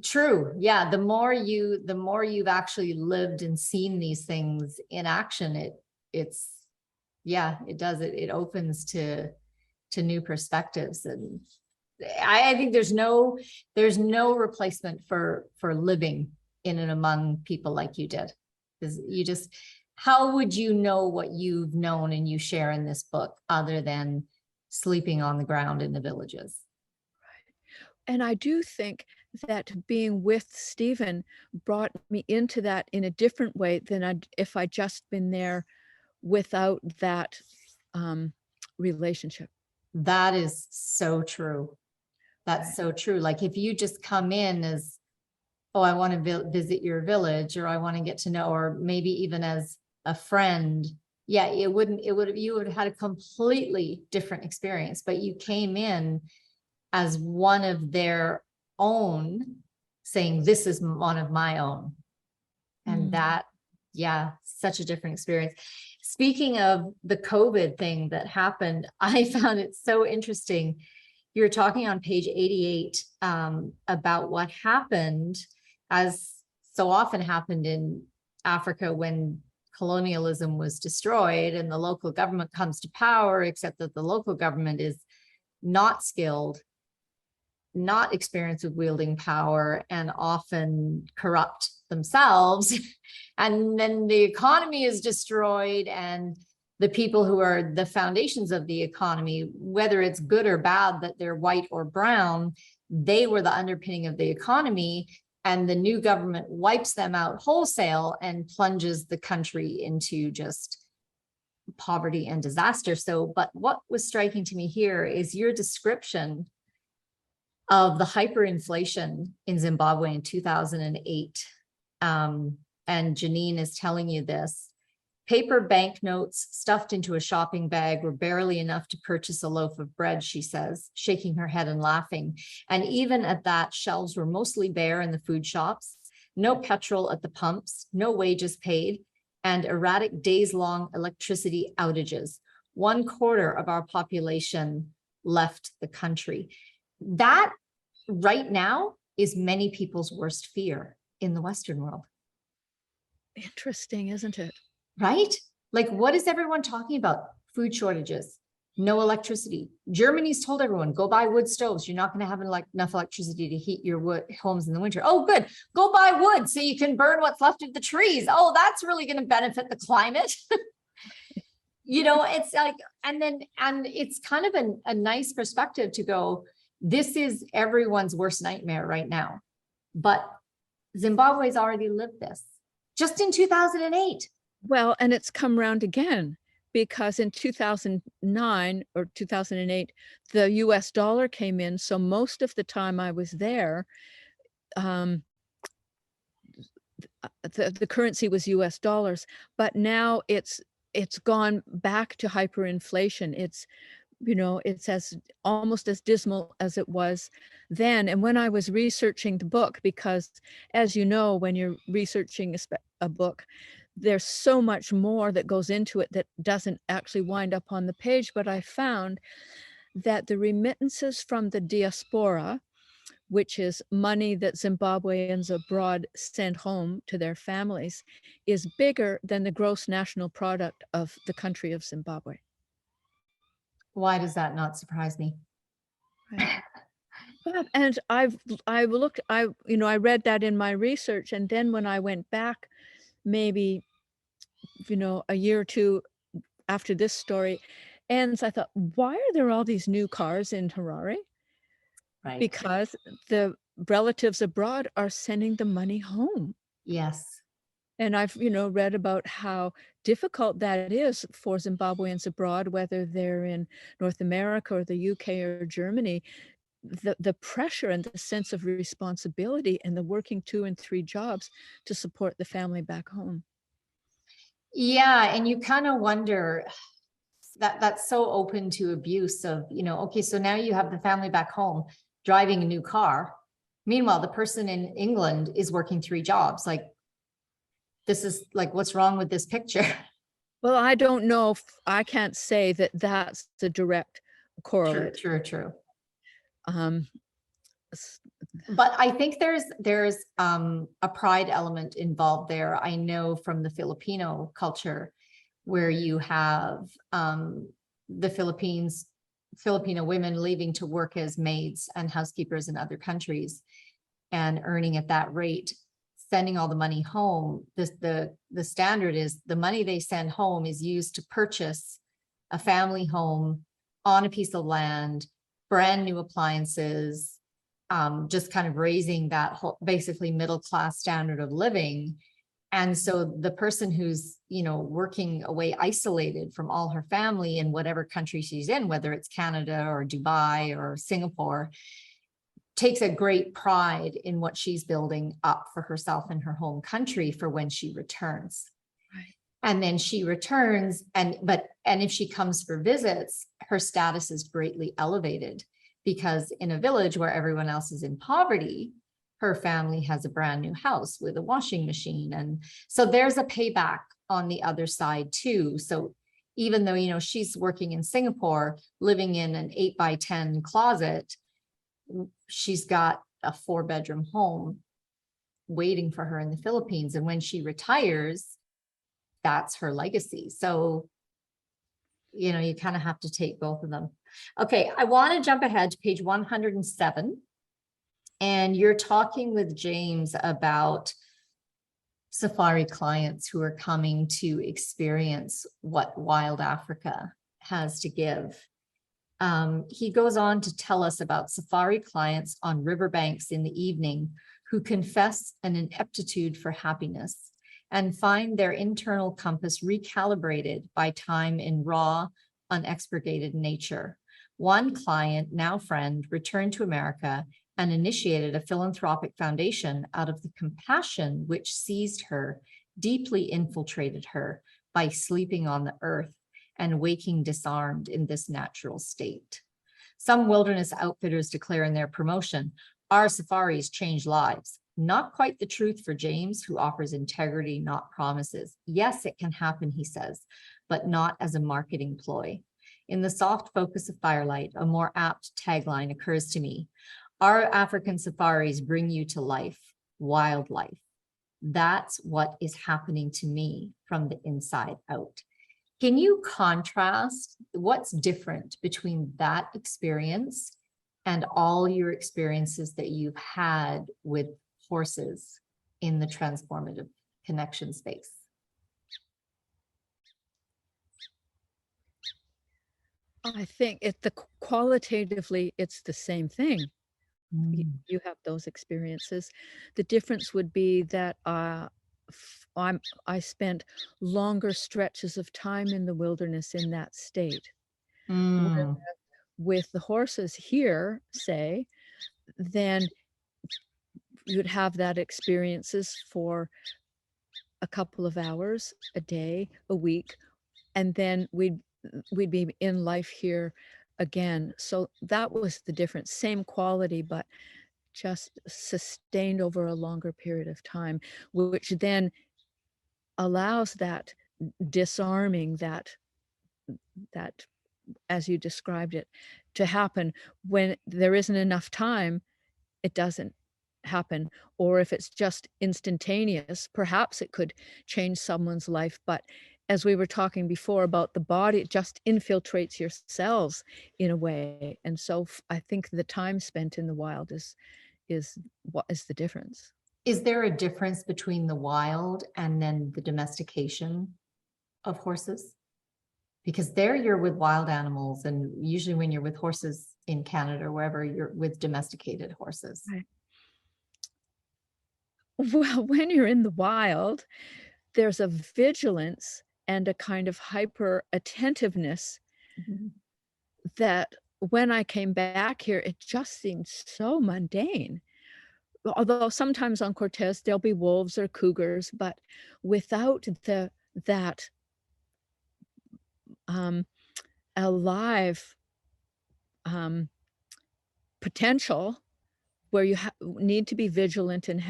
True. Yeah. The more you've actually lived and seen these things in action, it does. It opens to new perspectives. And I think there's no replacement for living in and among people like you did. Because how would you know what you've known and you share in this book other than sleeping on the ground in the villages? Right. And I do think that being with Stephen brought me into that in a different way than if I'd just been there without that relationship. That is so true. That's so true. Like if you just come in as, oh, I want to visit your village, or I want to get to know, or maybe even as a friend, yeah, you would have had a completely different experience, but you came in as one of their own, saying, this is one of my own. And that, yeah, such a different experience. Speaking of the COVID thing that happened, I found it so interesting. You're talking on page 88 about what happened, as so often happened in Africa when colonialism was destroyed and the local government comes to power, except that the local government is not skilled, not experienced with wielding power, and often corrupt themselves. And then the economy is destroyed, and the people who are the foundations of the economy, whether it's good or bad that they're white or brown, they were the underpinning of the economy. And the new government wipes them out wholesale and plunges the country into just poverty and disaster. So, but what was striking to me here is your description of the hyperinflation in Zimbabwe in 2008. And Janine is telling you this. Paper banknotes stuffed into a shopping bag were barely enough to purchase a loaf of bread, she says, shaking her head and laughing. And even at that, shelves were mostly bare in the food shops, no petrol at the pumps, no wages paid, and erratic days-long electricity outages. 1/4 of our population left the country. That right now is many people's worst fear in the Western world. Interesting, isn't it? Right? Like, what is everyone talking about? Food shortages, no electricity. Germany's told everyone, go buy wood stoves. You're not going to have enough electricity to heat your wood homes in the winter. Oh, good. Go buy wood so you can burn what's left of the trees. Oh, that's really going to benefit the climate. It's like, and it's kind of a nice perspective to go, this is everyone's worst nightmare right now. But Zimbabwe's already lived this just in 2008. Well, and it's come around again, because in 2009 or 2008, the US dollar came in. So most of the time I was there, the currency was US dollars, but now it's gone back to hyperinflation. It's it's almost as dismal as it was then. And when I was researching the book, because as you know, when you're researching a book, there's so much more that goes into it that doesn't actually wind up on the page. But I found that the remittances from the Diaspora, which is money that Zimbabweans abroad send home to their families, is bigger than the gross national product of the country of Zimbabwe. Why does that not surprise me? Right. And I read that in my research, and then when I went back, maybe a year or two after this story ends, I thought, why are there all these new cars in Harare? Right. Because the relatives abroad are sending the money home. Yes. And I've read about how difficult that is for Zimbabweans abroad, whether they're in North America or the UK or Germany. The pressure and the sense of responsibility and the working 2 and 3 jobs to support the family back home. Yeah, and you kind of wonder that's so open to abuse of, okay, so now you have the family back home driving a new car. Meanwhile, the person in England is working 3 jobs. Like, this is like, what's wrong with this picture? Well, I don't know if I can't say that that's the direct correlate. True. But I think there's a pride element involved there. I know from the Filipino culture, where you have the Filipino women leaving to work as maids and housekeepers in other countries and earning at that rate, sending all the money home. The standard is the money they send home is used to purchase a family home on a piece of land, brand new appliances, just kind of raising that whole, basically middle-class standard of living. And so the person who's, working away isolated from all her family in whatever country she's in, whether it's Canada or Dubai or Singapore, takes a great pride in what she's building up for herself in her home country for when she returns. Right. And then she returns, and if she comes for visits, her status is greatly elevated, because in a village where everyone else is in poverty, her family has a brand new house with a washing machine. And so there's a payback on the other side too. So even though, you know, she's working in Singapore, living in an 8x10 closet, she's got a 4-bedroom home waiting for her in the Philippines. And when she retires, that's her legacy. So, you know, you kind of have to take both of them. Okay, I want to jump ahead to page 107. And you're talking with James about safari clients who are coming to experience what wild Africa has to give. He goes on to tell us about safari clients on riverbanks in the evening who confess an ineptitude for happiness and find their internal compass recalibrated by time in raw, unexpurgated nature. One client, now friend, returned to America and initiated a philanthropic foundation out of the compassion which seized her, deeply infiltrated her by sleeping on the earth and waking disarmed in this natural state. Some wilderness outfitters declare in their promotion, our safaris change lives. Not quite the truth for James, who offers integrity, not promises. Yes, it can happen, he says, but not as a marketing ploy. In the soft focus of firelight, a more apt tagline occurs to me. Our African safaris bring you to life, wildlife. That's what is happening to me from the inside out. Can you contrast what's different between that experience and all your experiences that you've had with horses in the transformative connection space? I think qualitatively, it's the same thing. You have those experiences. The difference would be that I spent longer stretches of time in the wilderness in that state. Whereas with the horses here, say, then you'd have that experiences for a couple of hours, a day, a week, and then we'd be in life here again. So that was the difference. Same quality, but just sustained over a longer period of time, which then allows that disarming, that as you described it, to happen. When there isn't enough time, it doesn't happen. Or if it's just instantaneous, perhaps it could change someone's life. But as we were talking before about the body, it just infiltrates your cells in a way. And so I think the time spent in the wild is what is the difference. Is there a difference between the wild and then the domestication of horses? Because there you're with wild animals, and usually when you're with horses in Canada or wherever, you're with domesticated horses. Right. Well, when you're in the wild, there's a vigilance and a kind of hyper attentiveness that when I came back here, it just seemed so mundane. Although sometimes on Cortez, there'll be wolves or cougars, but without that alive potential where you need to be vigilant and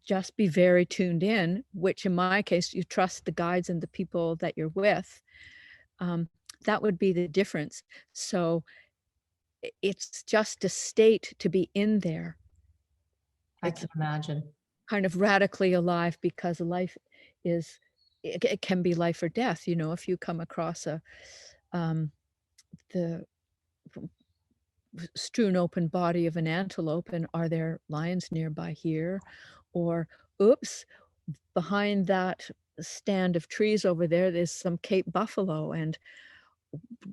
just be very tuned in, which in my case, you trust the guides and the people that you're with. That would be the difference. So it's just a state to be in there. I can imagine. Kind of radically alive, because life is, it can be life or death. You know, if you come across the strewn open body of an antelope, and are there lions nearby here? Or, oops, behind that stand of trees over there, there's some Cape buffalo, and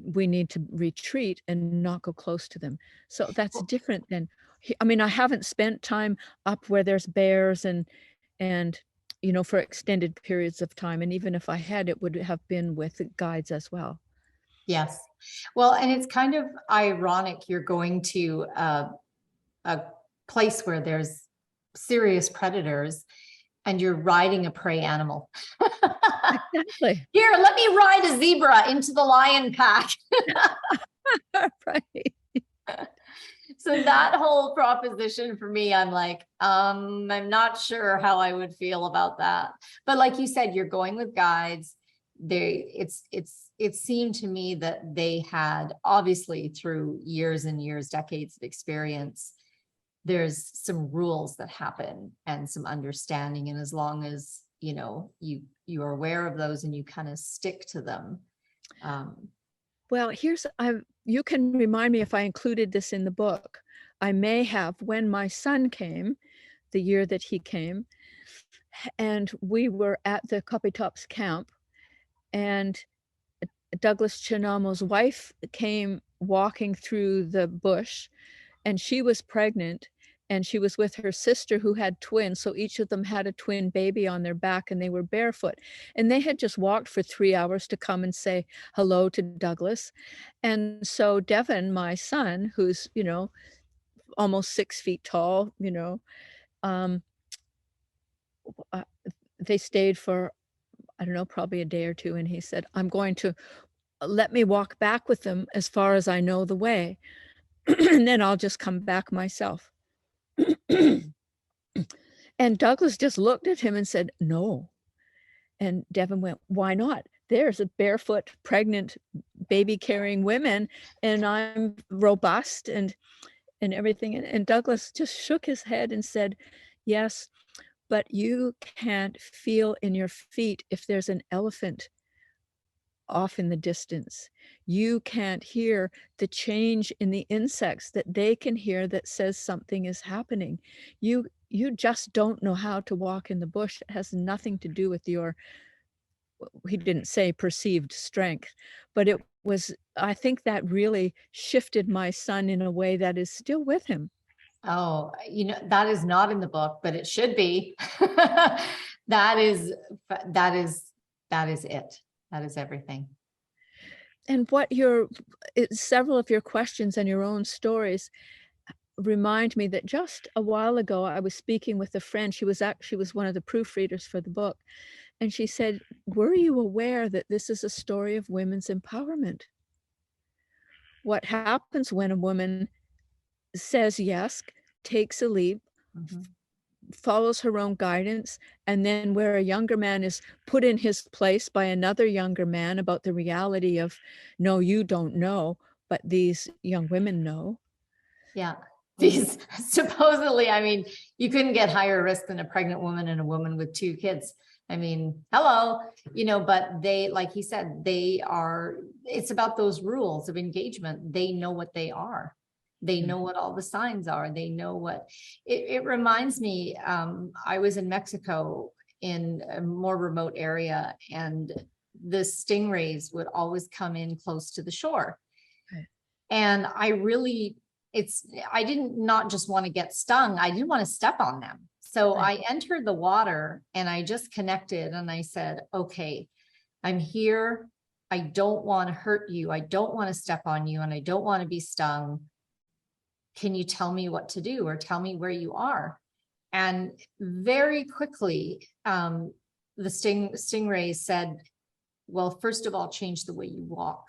we need to retreat and not go close to them. So that's different than, I mean, I haven't spent time up where there's bears and you know, for extended periods of time. And even if I had, it would have been with guides as well. Yes. Well, and it's kind of ironic. You're going to a place where there's serious predators and you're riding a prey animal. Exactly. Here, let me ride a zebra into the lion pack. Right. So that whole proposition for me, I'm like, I'm not sure how I would feel about that. But like you said, you're going with guides. It seemed to me that they had, obviously through years and years, decades of experience, there's some rules that happen and some understanding. And as long as, you are aware of those and you kind of stick to them. Well, you can remind me if I included this in the book. I may have, when my son came, the year that he came, and we were at the Kapitops camp, and Douglas Chinamo's wife came walking through the bush, and she was pregnant, and she was with her sister who had twins. So each of them had a twin baby on their back, and they were barefoot. And they had just walked for 3 hours to come and say hello to Douglas. And so Devin, my son, who's, almost 6 feet tall, they stayed for, I don't know, probably a day or two. And he said, I'm going to let me walk back with them as far as I know the way. And then I'll just come back myself. And Douglas just looked at him and said, no. And Devin went, why not? There's a barefoot, pregnant, baby-carrying women, and I'm robust and everything. And Douglas just shook his head and said, yes, but you can't feel in your feet if there's an elephant off in the distance. You can't hear the change in the insects that they can hear that says something is happening. You just don't know how to walk in the bush. It has nothing to do with your, he didn't say perceived strength, but it was, I think that really shifted my son in a way that is still with him. Oh, that is not in the book, but it should be. That is it. That is everything. And several of your questions and your own stories remind me that just a while ago, I was speaking with a friend. She was one of the proofreaders for the book. And she said, were you aware that this is a story of women's empowerment? What happens when a woman says yes, takes a leap, follows her own guidance, and then where a younger man is put in his place by another younger man about the reality of, no, you don't know, but these young women know. Yeah. These supposedly, you couldn't get higher risk than a pregnant woman and a woman with 2 kids. Hello, but they, like he said, it's about those rules of engagement. They know what they are. They know what all the signs are. They know what it reminds me. I was in Mexico in a more remote area, and the stingrays would always come in close to the shore. Right. And I didn't not just want to get stung. I didn't want to step on them. So right. I entered the water and I just connected and I said, okay, I'm here. I don't want to hurt you. I don't want to step on you, and I don't want to be stung. Can you tell me what to do, or tell me where you are? And very quickly, the stingray said, well, first of all, change the way you walk.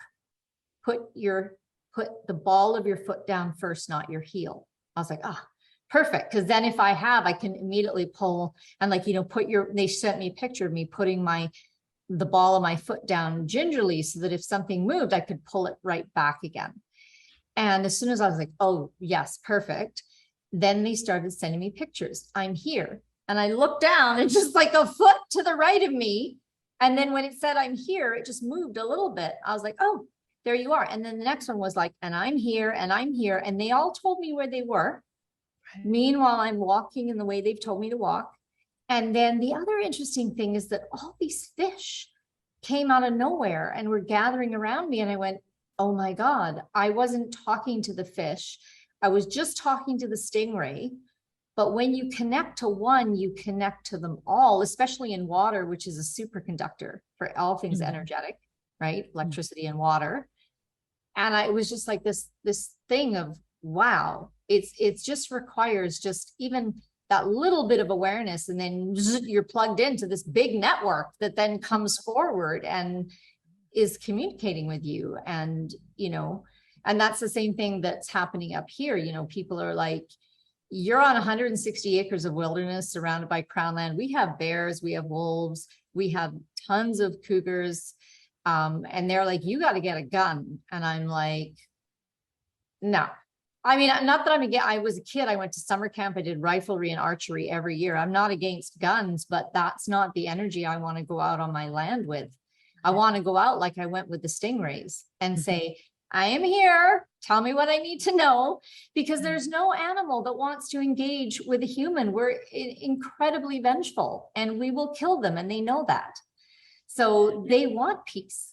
Put the ball of your foot down first, not your heel. I was like, perfect. Because then if I can immediately pull and they sent me a picture of me putting the ball of my foot down gingerly so that if something moved, I could pull it right back again. And as soon as I was like, oh, yes, perfect. Then they started sending me pictures. I'm here. And I looked down and just like a foot to the right of me. And then when it said I'm here, it just moved a little bit. I was like, oh, there you are. And then the next one was like, and I'm here, and I'm here. And they all told me where they were. Right. Meanwhile, I'm walking in the way they've told me to walk. And then the other interesting thing is that all these fish came out of nowhere and were gathering around me. And I went, oh my God, I wasn't talking to the fish. I was just talking to the stingray. But when you connect to one, you connect to them all, especially in water, which is a superconductor for all things energetic, right? Electricity and water. And it was just like this thing of, wow, it just requires just even that little bit of awareness. And then you're plugged into this big network that then comes forward and is communicating with you. And, And that's the same thing that's happening up here. You know, people are like, you're on 160 acres of wilderness surrounded by crown land. We have bears, we have wolves, we have tons of cougars. And they're like, you got to get a gun. And I'm like, no. I mean, not that I was a kid, I went to summer camp, I did riflery and archery every year. I'm not against guns, but that's not the energy I want to go out on my land with. I want to go out like I went with the stingrays and say, I am here, tell me what I need to know, because there's no animal that wants to engage with a human. We're incredibly vengeful and we will kill them, and they know that. So they want peace.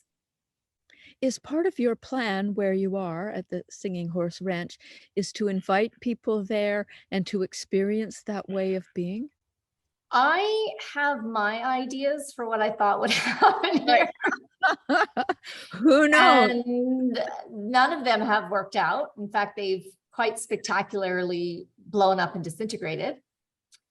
Is part of your plan where you are at the Singing Horse Ranch is to invite people there and to experience that way of being? I have my ideas for what I thought would happen here. Who knows? And none of them have worked out. In fact, they've quite spectacularly blown up and disintegrated.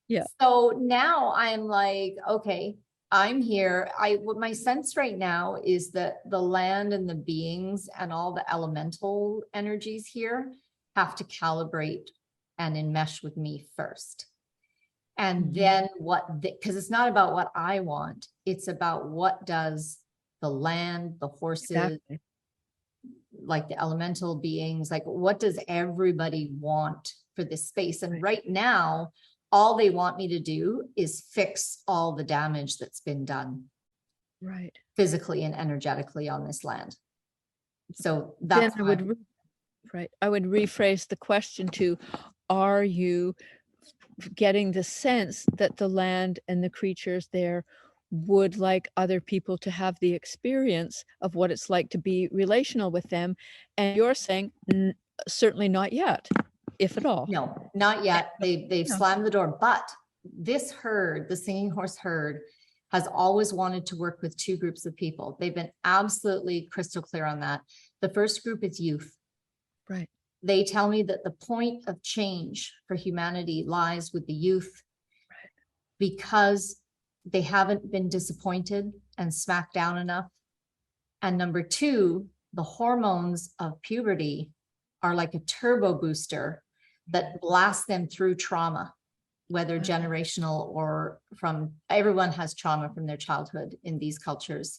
Yeah. So now I'm like, okay, I'm here. What my sense right now is that the land and the beings and all the elemental energies here have to calibrate and enmesh with me first. And then because it's not about what I want, it's about what does the land, the horses, exactly, like the elemental beings, like what does everybody want for this space? And right now, all they want me to do is fix all the damage that's been done, right, physically and energetically on this land. So that's I would rephrase the question to, are you getting the sense that the land and the creatures there would like other people to have the experience of what it's like to be relational with them? And you're saying certainly not yet, if at all. No, not yet. They've slammed the door. But this herd, the Singing Horse herd, has always wanted to work with two groups of people. They've been absolutely crystal clear on that. The first group is youth. Right. They tell me that the point of change for humanity lies with the youth, right, because they haven't been disappointed and smacked down enough. And number two, the hormones of puberty are like a turbo booster that blasts them through trauma, whether generational or from, everyone has trauma from their childhood in these cultures.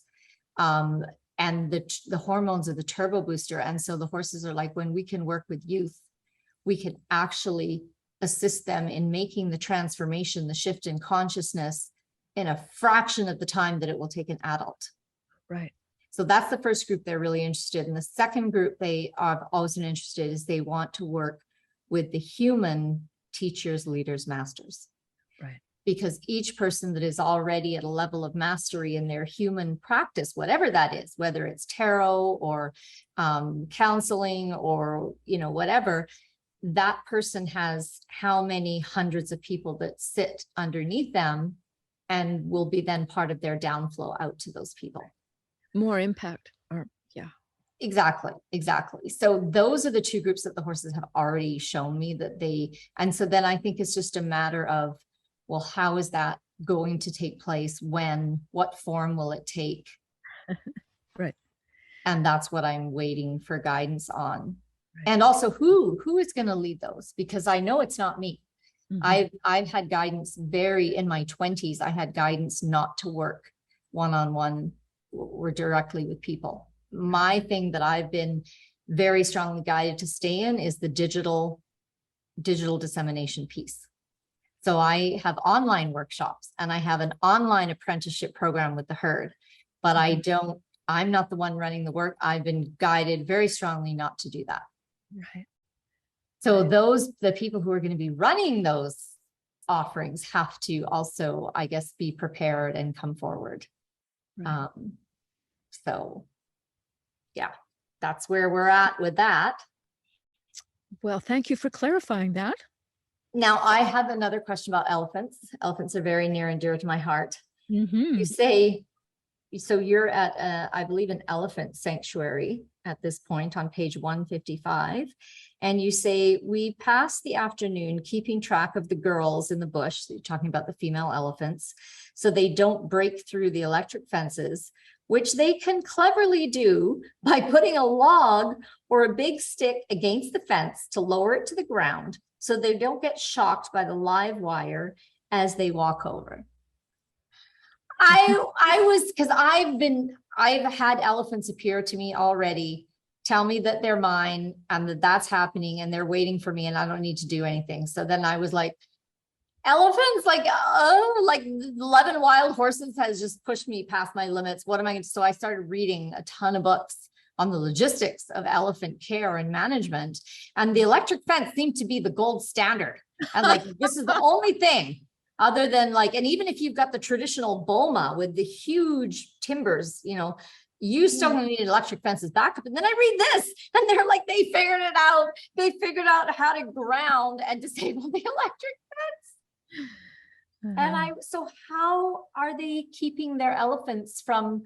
And the hormones are the turbo booster. And so the horses are like, when we can work with youth, we can actually assist them in making the transformation, the shift in consciousness in a fraction of the time that it will take an adult. Right. So that's the first group they're really interested in. The second group they are always been interested is they want to work with the human teachers, leaders, masters. Right. Because each person that is already at a level of mastery in their human practice, whatever that is, whether it's tarot or counseling or, whatever, that person has how many hundreds of people that sit underneath them and will be then part of their downflow out to those people. More impact. Exactly. So those are the two groups that the horses have already shown me that and so then I think it's just a matter of, well, how is that going to take place? When, what form will it take? Right. And that's what I'm waiting for guidance on. Right. And also who is going to lead those? Because I know it's not me. Mm-hmm. I've had guidance in my 20s. I had guidance not to work one-on-one or directly with people. My thing that I've been very strongly guided to stay in is the digital dissemination piece. So I have online workshops and I have an online apprenticeship program with the herd, but I'm not the one running the work. I've been guided very strongly not to do that. Right. So the people who are going to be running those offerings have to also, I guess, be prepared and come forward. Right. So yeah, that's where we're at with that. Well, thank you for clarifying that. Now, I have another question about elephants. Elephants are very near and dear to my heart. Mm-hmm. You say, so you're at, I believe, an elephant sanctuary at this point on page 155. And you say, we pass the afternoon keeping track of the girls in the bush. So you're talking about the female elephants. So they don't break through the electric fences. which they can cleverly do by putting a log or a big stick against the fence to lower it to the ground so they don't get shocked by the live wire as they walk over. Because I've had elephants appear to me already, tell me that they're mine and that that's happening and they're waiting for me and I don't need to do anything. So then I was like, elephants, like 11 wild horses has just pushed me past my limits. What am I going to do? So I started reading a ton of books on the logistics of elephant care and management. And the electric fence seemed to be the gold standard. And like, this is the only thing other than like, and even if you've got the traditional boma with the huge timbers, you know, you still need electric fences backup. And then I read this and they're like, they figured it out. They figured out how to ground and disable the electric fence. And so how are they keeping their elephants from,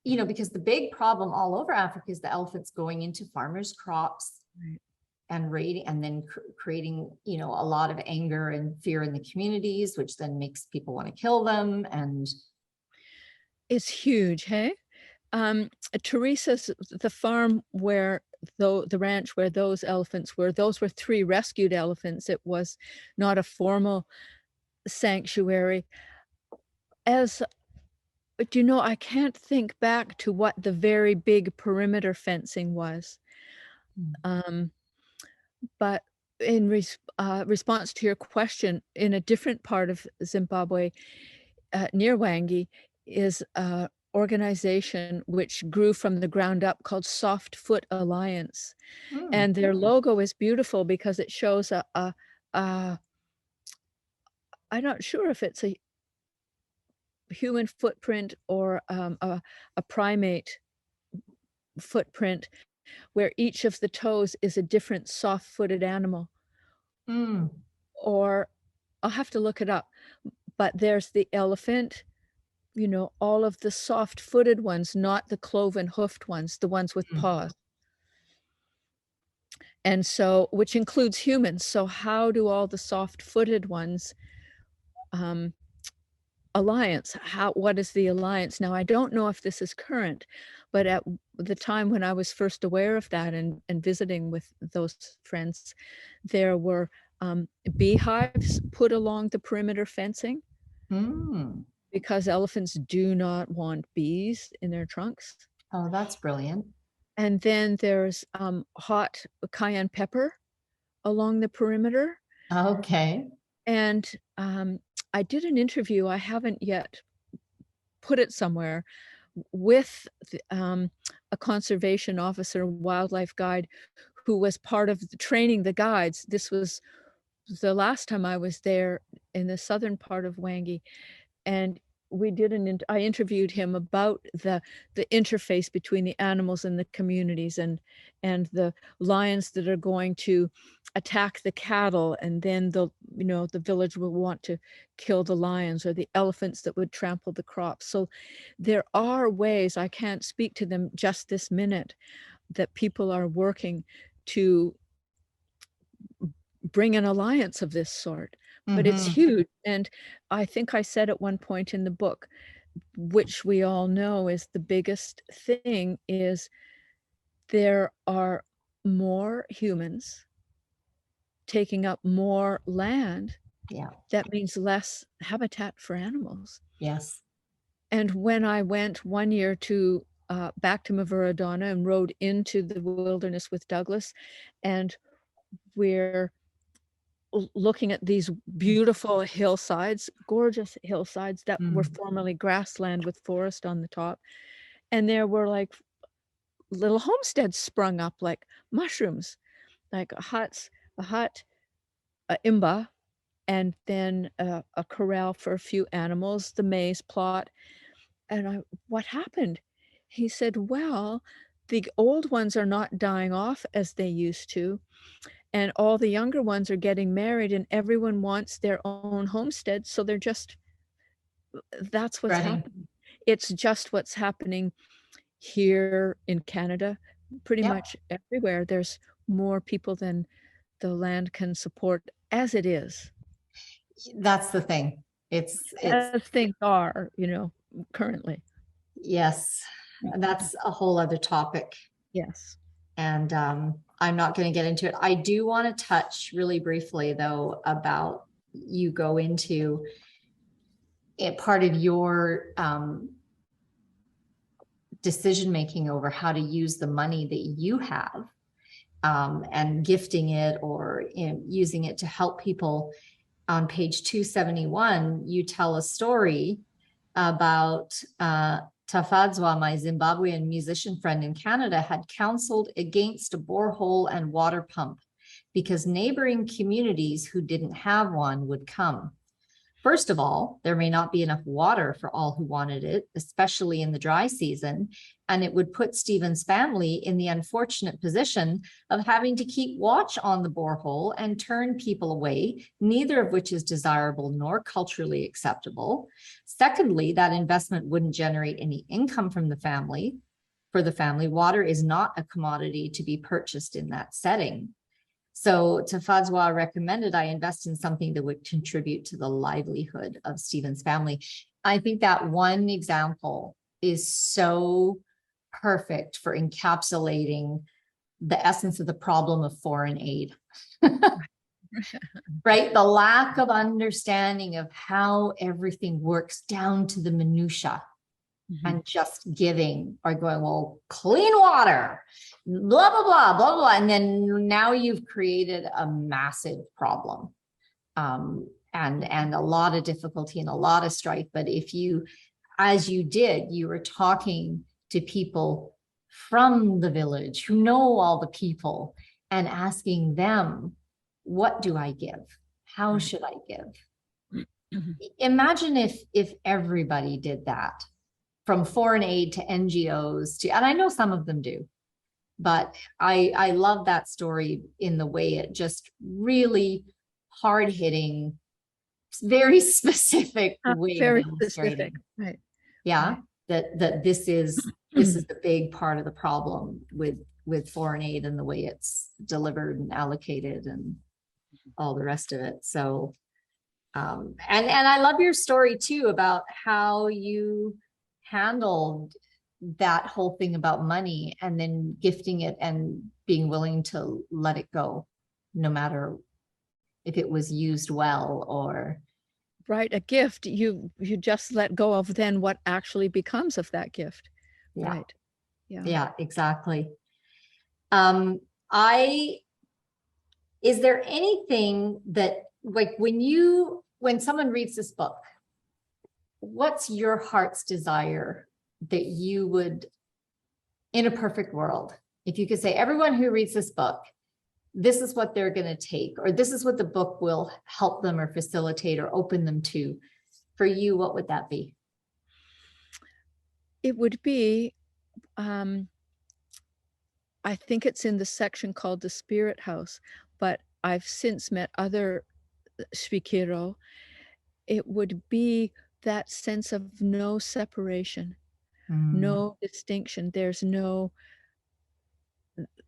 you know, because the big problem all over Africa is the elephants going into farmers' crops and raiding, and then creating, you know, a lot of anger and fear in the communities, which then makes people want to kill them. And it's huge, hey? Teresa's, the farm where the ranch where those elephants were, those were 3 rescued elephants. It was not a formal sanctuary. But you know, I can't think back to what the very big perimeter fencing was. But in response to your question, in a different part of Zimbabwe, near Wangi, is a organization which grew from the ground up called Soft Foot Alliance. And their logo is beautiful because it shows I'm not sure if it's a human footprint or a primate footprint, where each of the toes is a different soft-footed animal. Or I'll have to look it up, but there's the elephant, you know, all of the soft-footed ones, not the cloven hoofed ones, the ones with paws. And so, which includes humans. So how do all the soft-footed ones alliance? What is the alliance? Now, I don't know if this is current, but at the time when I was first aware of that and visiting with those friends, there were beehives put along the perimeter fencing because elephants do not want bees in their trunks. Oh, that's brilliant. And then there's hot cayenne pepper along the perimeter. Okay. And I did an interview, I haven't yet put it somewhere, with a conservation officer, wildlife guide, who was part of training the guides. This was the last time I was there in the southern part of Wangi. And I interviewed him about the interface between the animals and the communities, and the lions that are going to attack the cattle, and then the village will want to kill the lions, or the elephants that would trample the crops. So there are ways, I can't speak to them just this minute, that people are working to bring an alliance of this sort. But it's huge. And I think I said at one point in the book, which we all know is the biggest thing, is there are more humans taking up more land. Yeah. That means less habitat for animals. Yes. And when I went one year to back to Mavuradana and rode into the wilderness with Douglas, and we're looking at these beautiful hillsides, gorgeous hillsides that were formerly grassland with forest on the top. And there were like little homesteads sprung up like mushrooms, like a hut, a imba, and then a corral for a few animals, the maize plot. And what happened? He said, well, the old ones are not dying off as they used to. And all the younger ones are getting married, and everyone wants their own homestead. So that's what's happening. It's just what's happening here in Canada, pretty much everywhere. There's more people than the land can support as it is. That's the thing. It's as things are, currently. Yes, that's a whole other topic. Yes. And I'm not going to get into it. I do want to touch really briefly, though, about you go into it, part of your decision making over how to use the money that you have, and gifting it or using it to help people. On page 271, you tell a story about Tafadzwa, my Zimbabwean musician friend in Canada, had counseled against a borehole and water pump because neighboring communities who didn't have one would come. First of all, there may not be enough water for all who wanted it, especially in the dry season, and it would put Stephen's family in the unfortunate position of having to keep watch on the borehole and turn people away, neither of which is desirable nor culturally acceptable. Secondly, that investment wouldn't generate any income from the family. For the family, water is not a commodity to be purchased in that setting. So Tafadzwa recommended I invest in something that would contribute to the livelihood of Stephen's family. I think that one example is so perfect for encapsulating the essence of the problem of foreign aid. Right? The lack of understanding of how everything works down to the minutia. And just giving or going, well, clean water, blah, blah, blah, blah, blah. And then now you've created a massive problem, and a lot of difficulty and a lot of strife. But if you, as you did, you were talking to people from the village who know all the people and asking them, what do I give? How should I give? Imagine if everybody did that. From foreign aid to NGOs to, and I know some of them do, but I love that story in the way it just really hard hitting, very specific way. Very specific, right? Yeah, that this is the big part of the problem with foreign aid and the way it's delivered and allocated and all the rest of it. So, and I love your story too about how you handled that whole thing about money and then gifting it and being willing to let it go, no matter if it was used well or. Right, a gift, you just let go of then what actually becomes of that gift. Yeah. Right. Yeah, exactly. Is there anything that, like, when someone reads this book, what's your heart's desire that you would, in a perfect world, if you could say, everyone who reads this book, this is what they're going to take, or this is what the book will help them or facilitate or open them to, for you, what would that be? It would be, I think it's in the section called the Spirit House, but I've since met other Spikiro. It would be that sense of no separation, no distinction. There's no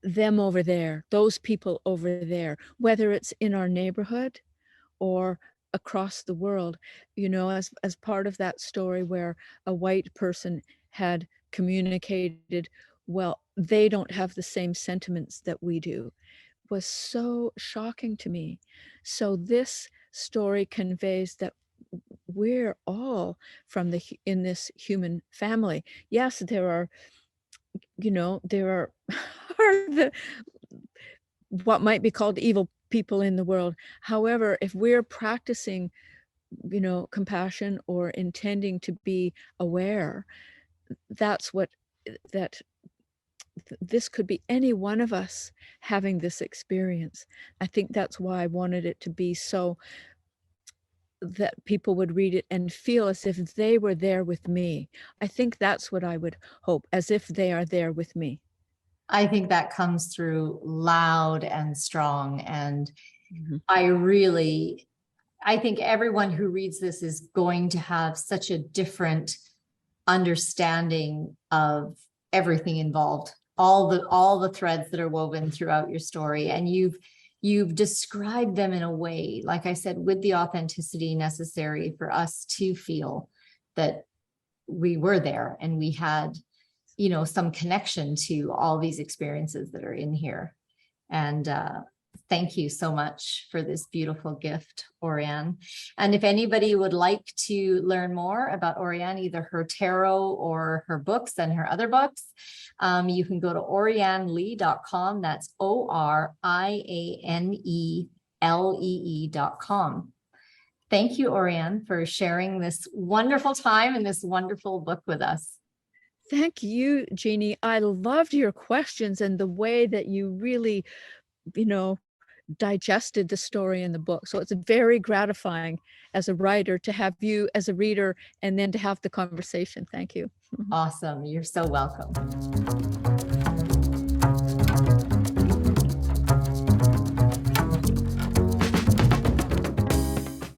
them over there, those people over there, whether it's in our neighborhood or across the world. You know, as part of that story where a white person had communicated, well, they don't have the same sentiments that we do, was so shocking to me. So this story conveys that we're all in this human family. Yes, there are the what might be called evil people in the world. However, if we're practicing, compassion or intending to be aware, that's what this could be any one of us having this experience. I think that's why I wanted it to be so that people would read it and feel as if they were there with me. I think that's what I would hope, as if they are there with me. I think that comes through loud and strong. And I think everyone who reads this is going to have such a different understanding of everything involved, all the threads that are woven throughout your story. And you've described them in a way, like I said, with the authenticity necessary for us to feel that we were there and we had, some connection to all these experiences that are in here. And thank you so much for this beautiful gift, Oriane. And if anybody would like to learn more about Oriane, either her tarot or her books and her other books, you can go to OrianeLee.com. That's ORIANELEE.com. Thank you, Oriane, for sharing this wonderful time and this wonderful book with us. Thank you, JINI. I loved your questions and the way that you really, digested the story in the book. So it's very gratifying as a writer to have you as a reader and then to have the conversation. Thank you. Awesome. You're so welcome.